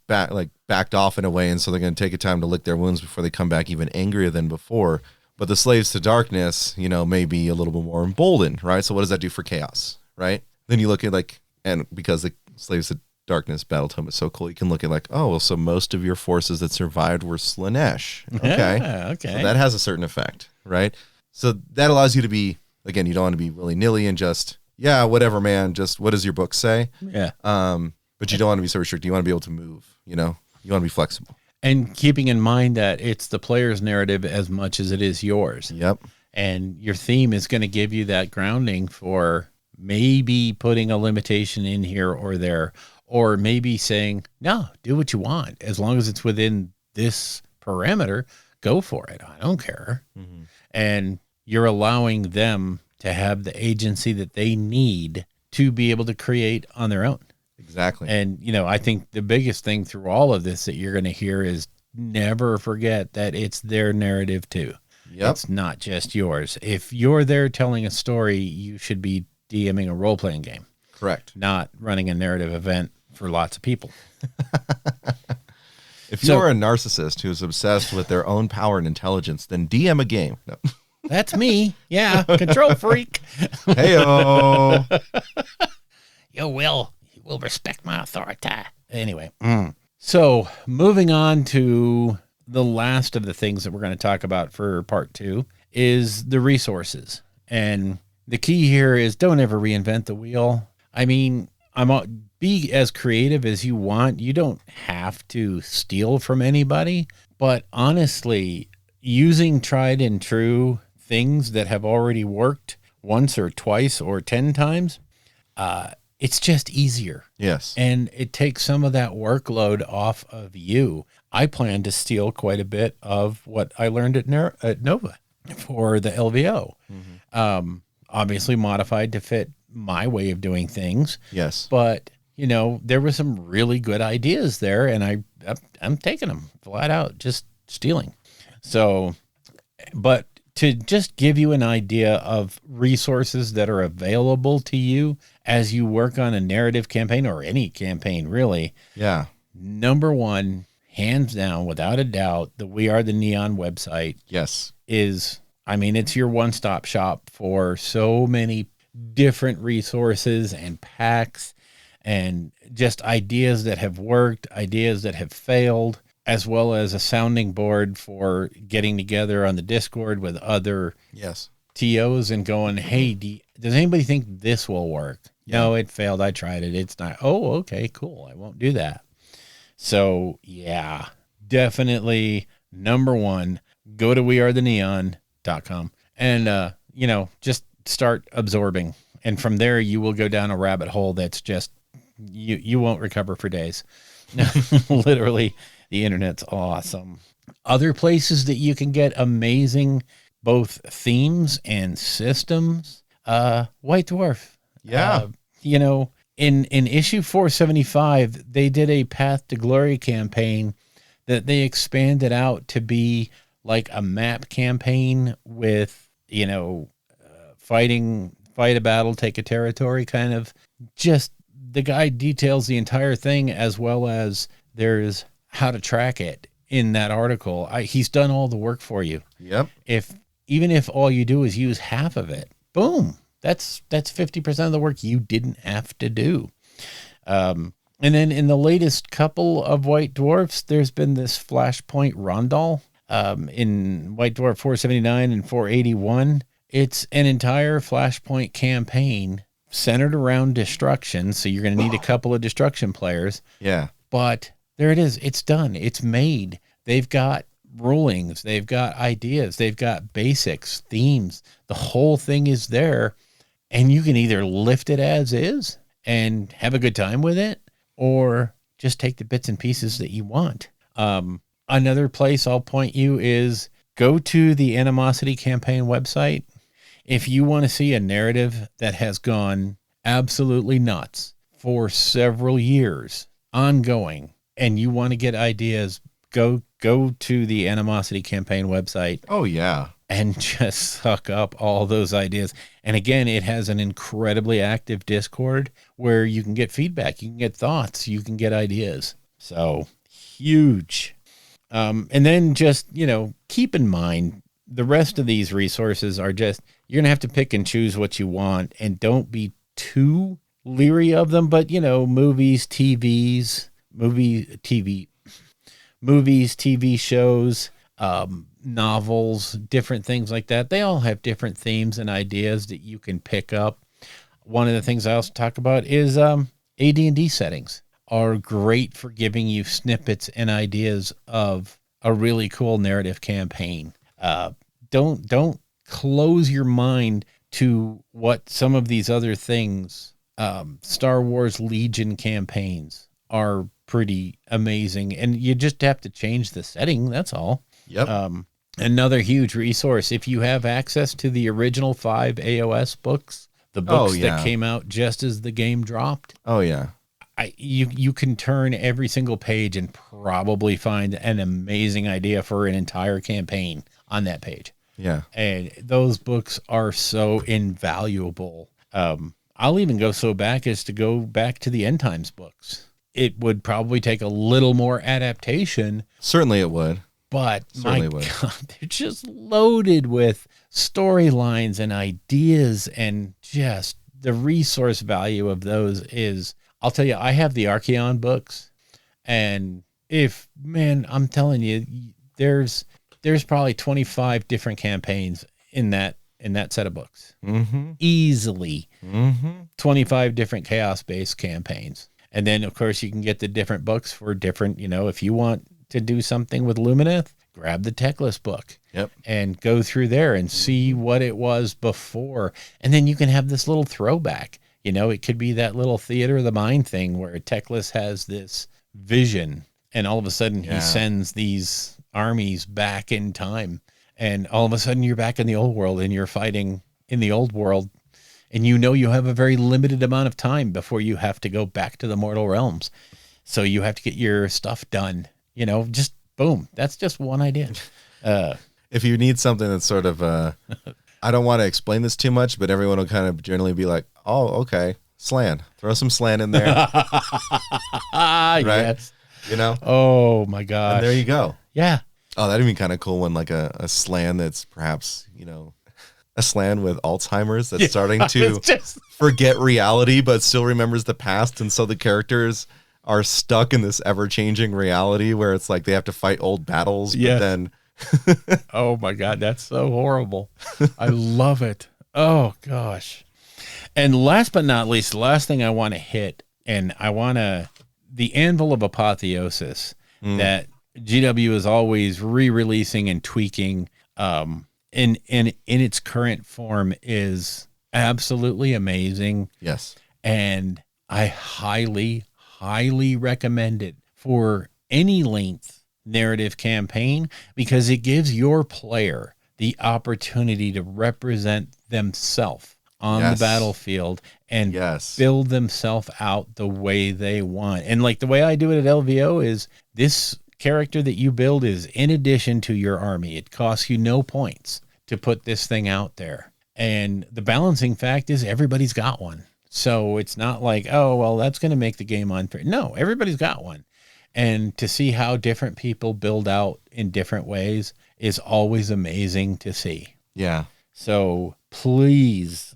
backed off in a way, and so they're going to take a time to lick their wounds before they come back even angrier than before. But the slaves to darkness, may be a little bit more emboldened, right? So what does that do for chaos, right? Then you look at and because the slaves to darkness battle tome is so cool, you can look at so most of your forces that survived were Slanesh. Okay. Yeah, okay. So that has a certain effect, right? So that allows you to be, again, you don't want to be willy-nilly and just, yeah, whatever, man, just what does your book say? Yeah. But you don't want to be so restricted. You want to be able to move, you want to be flexible. And keeping in mind that it's the player's narrative as much as it is yours. Yep. And your theme is going to give you that grounding for maybe putting a limitation in here or there, or maybe saying, no, do what you want. As long as it's within this parameter, go for it. I don't care. Mm-hmm. And you're allowing them to have the agency that they need to be able to create on their own. Exactly. And, I think the biggest thing through all of this that you're going to hear is never forget that it's their narrative too. Yep. It's not just yours. If you're there telling a story, you should be DMing a role-playing game. Correct. Not running a narrative event for lots of people. If you're a narcissist who's obsessed with their own power and intelligence, then DM a game. No. That's me. Yeah. Control freak. Hey-o. You will respect my authority. Anyway. So moving on to the last of the things that we're going to talk about for part 2 is the resources. And the key here is don't ever reinvent the wheel. I mean, be as creative as you want. You don't have to steal from anybody, but honestly, using tried and true things that have already worked once or twice or 10 times, it's just easier. Yes. And it takes some of that workload off of you. I plan to steal quite a bit of what I learned at Nova for the LVO. Mm-hmm. Obviously modified to fit my way of doing things. Yes. But, there were some really good ideas there, and I'm taking them flat out, just stealing. So, but to just give you an idea of resources that are available to you as you work on a narrative campaign or any campaign, really. Yeah. Number one, hands down, without a doubt, the We Are the Neon website Yes. it's your one-stop shop for so many different resources and packs and just ideas that have worked, ideas that have failed, as well as a sounding board for getting together on the Discord with other Yes. TOs and going, hey, does anybody think this will work? Yeah. No, it failed. I tried it. It's not. Oh, okay, cool. I won't do that. So, yeah, definitely number one, go to wearetheneon.com and, just start absorbing. And from there, you will go down a rabbit hole that's just, you won't recover for days. Literally. The internet's awesome. Other places that you can get amazing both themes and systems. White Dwarf. Yeah. In issue 475, they did a Path to Glory campaign that they expanded out to be like a map campaign with, fight a battle, take a territory kind of. Just the guy details the entire thing, as well as there's how to track it in that article. He's done all the work for you. Yep. Even if all you do is use half of it, boom, that's 50% of the work you didn't have to do. And then in the latest couple of White Dwarfs, there's been this Flashpoint Rondel in White Dwarf 479 and 481. It's an entire Flashpoint campaign centered around destruction. So you're going to need a couple of destruction players. Yeah. But there it is. It's done. It's made. They've got rulings. They've got ideas. They've got basics, themes. The whole thing is there. And you can either lift it as is and have a good time with it, or just take the bits and pieces that you want. Another place I'll point you is go to the Animosity Campaign website. If you want to see a narrative that has gone absolutely nuts for several years, ongoing, and you want to get ideas, go to the Animosity Campaign website. Oh, yeah. And just suck up all those ideas. And again, it has an incredibly active Discord where you can get feedback, you can get thoughts, you can get ideas. So huge. And then just, keep in mind, the rest of these resources are just, you're going to have to pick and choose what you want, and don't be too leery of them. But, movies, TV shows, novels, different things like that. They all have different themes and ideas that you can pick up. One of the things I also talk about is AD&D settings are great for giving you snippets and ideas of a really cool narrative campaign. Don't close your mind to what some of these other things, Star Wars Legion campaigns are pretty amazing, and you just have to change the setting. That's all. Yep. Another huge resource, if you have access to the original 5 AOS books, the books that came out just as the game dropped. Oh yeah. You can turn every single page and probably find an amazing idea for an entire campaign on that page. Yeah. And those books are so invaluable. I'll even go so back as to go back to the End Times books. It would probably take a little more adaptation. Certainly it would. But my God, they're just loaded with storylines and ideas, and just the resource value of those is, I'll tell you, I have the Archeon books, and I'm telling you, there's probably 25 different campaigns in that set of books. Mm-hmm. Easily. Mm-hmm. 25 different chaos-based campaigns. And then, of course, you can get the different books for different, if you want to do something with Lumineth, grab the Techless book. Yep. And go through there and see what it was before. And then you can have this little throwback. It could be that little Theater of the Mind thing where Techless has this vision, and all of a sudden he sends these armies back in time. And all of a sudden you're back in the old world, and you're fighting in the old world. and you have a very limited amount of time before you have to go back to the mortal realms. So you have to get your stuff done, just boom. That's just one idea. If you need something that's sort of, I don't want to explain this too much, but everyone will kind of generally be like, oh, okay, slan. Throw some slan in there. Right? Yes. Oh, my gosh. And there you go. Yeah. Oh, that'd be kind of cool when like a slan that's perhaps, a slan with Alzheimer's that's starting to forget reality, but still remembers the past. And so the characters are stuck in this ever-changing reality where it's like they have to fight old battles, but then... Oh, my God. That's so horrible. I love it. Oh, gosh. And last but not least, the last thing I want to hit, and the Anvil of Apotheosis that GW is always re-releasing and tweaking in its current form is absolutely amazing. Yes. And I highly, highly recommend it for any length narrative campaign because it gives your player the opportunity to represent themselves on the battlefield and build themselves out the way they want. And like the way I do it at LVO is this character that you build is in addition to your army. It costs you no points to put this thing out there. And the balancing fact is everybody's got one. So it's not like, oh, well, that's going to make the game unfair. No, everybody's got one. And to see how different people build out in different ways is always amazing to see. Yeah. So please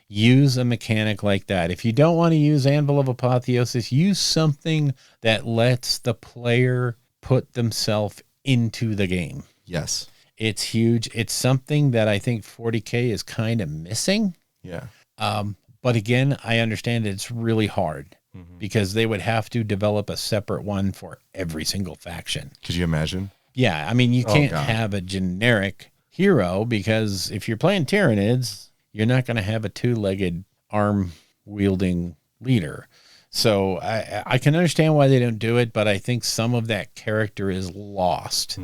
use a mechanic like that. If you don't want to use Anvil of Apotheosis, use something that lets the player put themselves into the game. Yes. It's huge. It's something that I think 40K is kind of missing. Yeah. But again, I understand it's really hard because they would have to develop a separate one for every single faction. Could you imagine? Yeah. I mean, you can't have a generic hero because if you're playing Tyranids, you're not going to have a two-legged arm-wielding leader. So I can understand why they don't do it, but I think some of that character is lost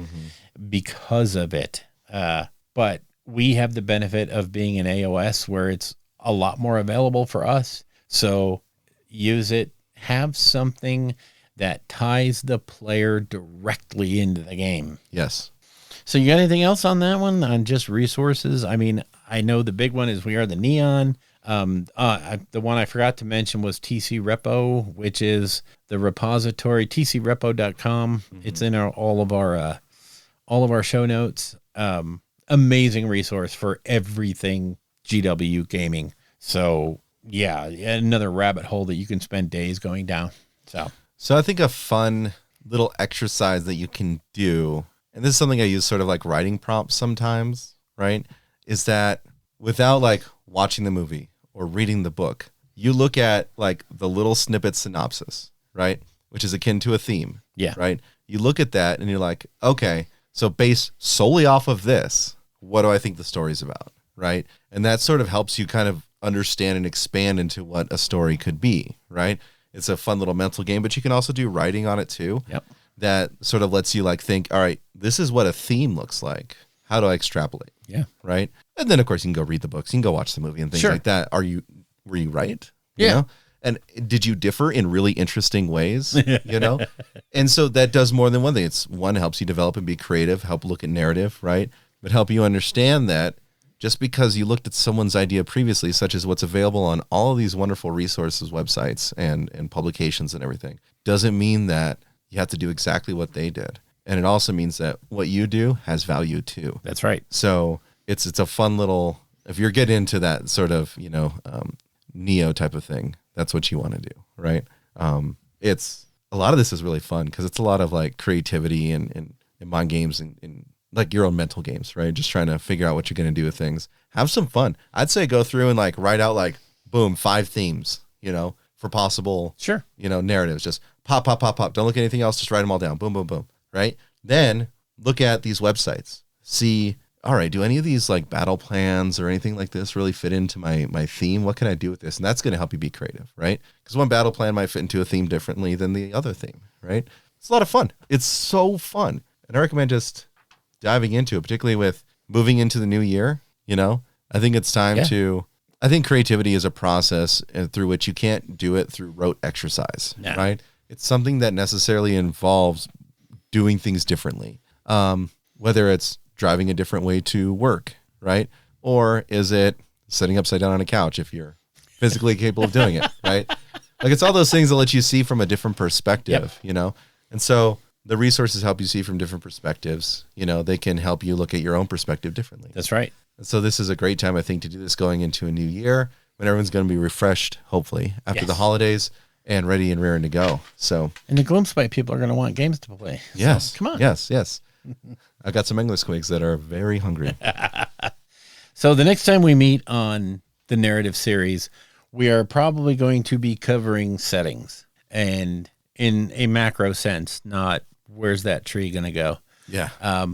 because of it. But we have the benefit of being in AOS where it's a lot more available for us. So use it. Have something that ties the player directly into the game. Yes. So you got anything else on that one, on just resources? I mean, I know the big one is We Are the Neon. The one I forgot to mention was TC Repo, which is the repository, tcrepo.com. It's in all of our show notes. Amazing resource for everything GW gaming. So yeah, another rabbit hole that you can spend days going down. So I think a fun little exercise that you can do, and this is something I use sort of like writing prompts sometimes, right? Is that without like watching the movie or reading the book, you look at like the little snippet synopsis, right? Which is akin to a theme. Yeah. Right. You look at that and you're like, okay, so based solely off of this, what do I think the story's about? Right. And that sort of helps you kind of understand and expand into what a story could be. Right. It's a fun little mental game, but you can also do writing on it too. Yep. That sort of lets you like think, all right, this is what a theme looks like. How do I extrapolate? Yeah. Right. And then of course you can go read the books, you can go watch the movie and things like that. Were you right? Yeah. You know? And did you differ in really interesting ways? You know? And so that does more than one thing. It's one, helps you develop and be creative, help look at narrative, right? But help you understand that just because you looked at someone's idea previously, such as what's available on all of these wonderful resources, websites, and publications and everything, doesn't mean that you have to do exactly what they did. And it also means that what you do has value too. That's right. So it's a fun little, if you're getting into that sort of, Neo type of thing, that's what you want to do, right? It's a lot of this is really fun because it's a lot of like creativity and mind games and like your own mental games, right? Just trying to figure out what you're going to do with things. Have some fun. I'd say go through and like write out like, boom, 5 themes, for possible, narratives. Just pop. Don't look at anything else. Just write them all down. Boom, boom, boom. Right? Then look at these websites. See, all right, do any of these like battle plans or anything like this really fit into my theme? What can I do with this? And that's going to help you be creative, right? Because one battle plan might fit into a theme differently than the other theme, right? It's a lot of fun. It's so fun. And I recommend just diving into it, particularly with moving into the new year. I think it's time to, I think creativity is a process through which you can't do it through rote exercise, right? It's something that necessarily involves doing things differently. Whether it's driving a different way to work, right? Or is it sitting upside down on a couch if you're physically capable of doing it, right? Like it's all those things that let you see from a different perspective, you know? And so the resources help you see from different perspectives. You know, they can help you look at your own perspective differently. That's right. And so this is a great time, I think, to do this going into a new year when everyone's going to be refreshed, hopefully, after the holidays and ready and raring to go. So, and the Gloomspite people are going to want games to play. Yes. So, come on. Yes. I got some English Squigs that are very hungry. So the next time we meet on the narrative series, we are probably going to be covering settings, and in a macro sense, not where's that tree going to go. Yeah.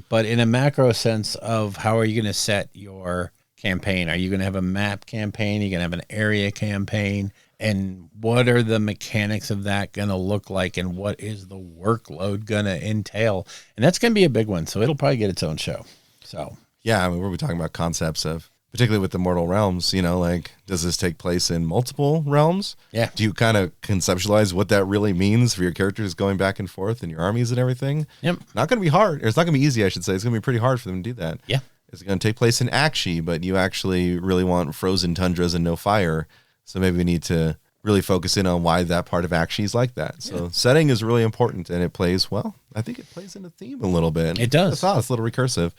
But in a macro sense of how are you going to set your campaign? Are you going to have a map campaign? Are you going to have an area campaign? And what are the mechanics of that going to look like? And what is the workload going to entail? And that's going to be a big one. So it'll probably get its own show. So, yeah, I mean, we'll be talking about concepts of, particularly with the Mortal Realms, you know, like, does this take place in multiple realms? Yeah. Do you kind of conceptualize what that really means for your characters going back and forth and your armies and everything? Yep. Not going to be hard. Or it's not going to be easy, I should say. It's going to be pretty hard for them to do that. Yeah. It's going to take place in Akshi, but you actually really want frozen tundras and no fire. So maybe we need to really focus in on why that part of Akshi is like that. So setting is really important, and it plays, well, I think it plays in the theme a little bit. It does. It's a little recursive.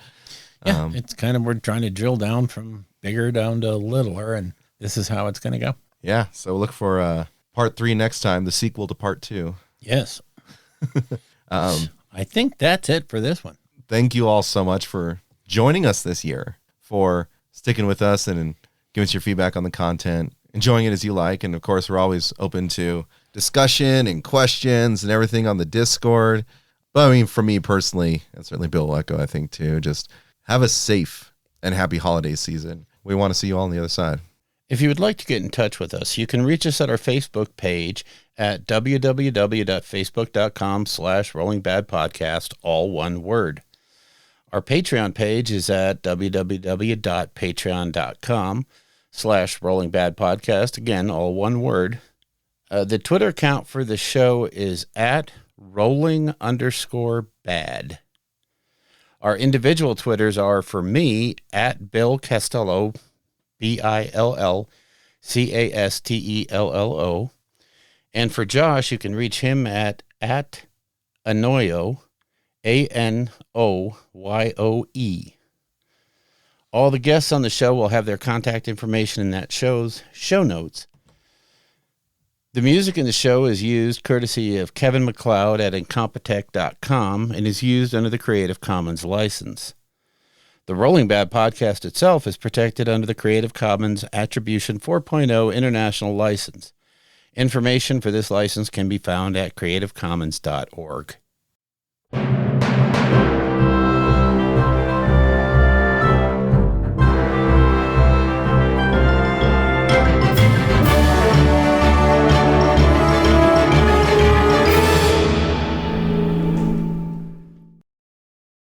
Yeah, it's kind of, we're trying to drill down from bigger down to littler, and this is how it's going to go. Yeah, so look for part 3 next time, the sequel to part 2. Yes. I think that's it for this one. Thank you all so much for joining us this year, for sticking with us and giving us your feedback on the content, enjoying it as you like. And of course, we're always open to discussion and questions and everything on the Discord. But I mean, for me personally, and certainly Bill will echo, I think too, just have a safe and happy holiday season. We want to see you all on the other side. If you would like to get in touch with us, you can reach us at our Facebook page at www.facebook.com/rollingbadpodcast, all one word. Our Patreon page is at www.patreon.com/rollingbadpodcast, again, all one word. The Twitter account for the show is at rolling_bad. Our individual Twitters are, for me, at Bill Castello, BILLCASTELLO. And for Josh, you can reach him at Anoyo, ANOYOE. All the guests on the show will have their contact information in that show's show notes. The music in the show is used courtesy of Kevin MacLeod at Incompetech.com and is used under the Creative Commons license. The Rolling Bad podcast itself is protected under the Creative Commons Attribution 4.0 International License. Information for this license can be found at creativecommons.org.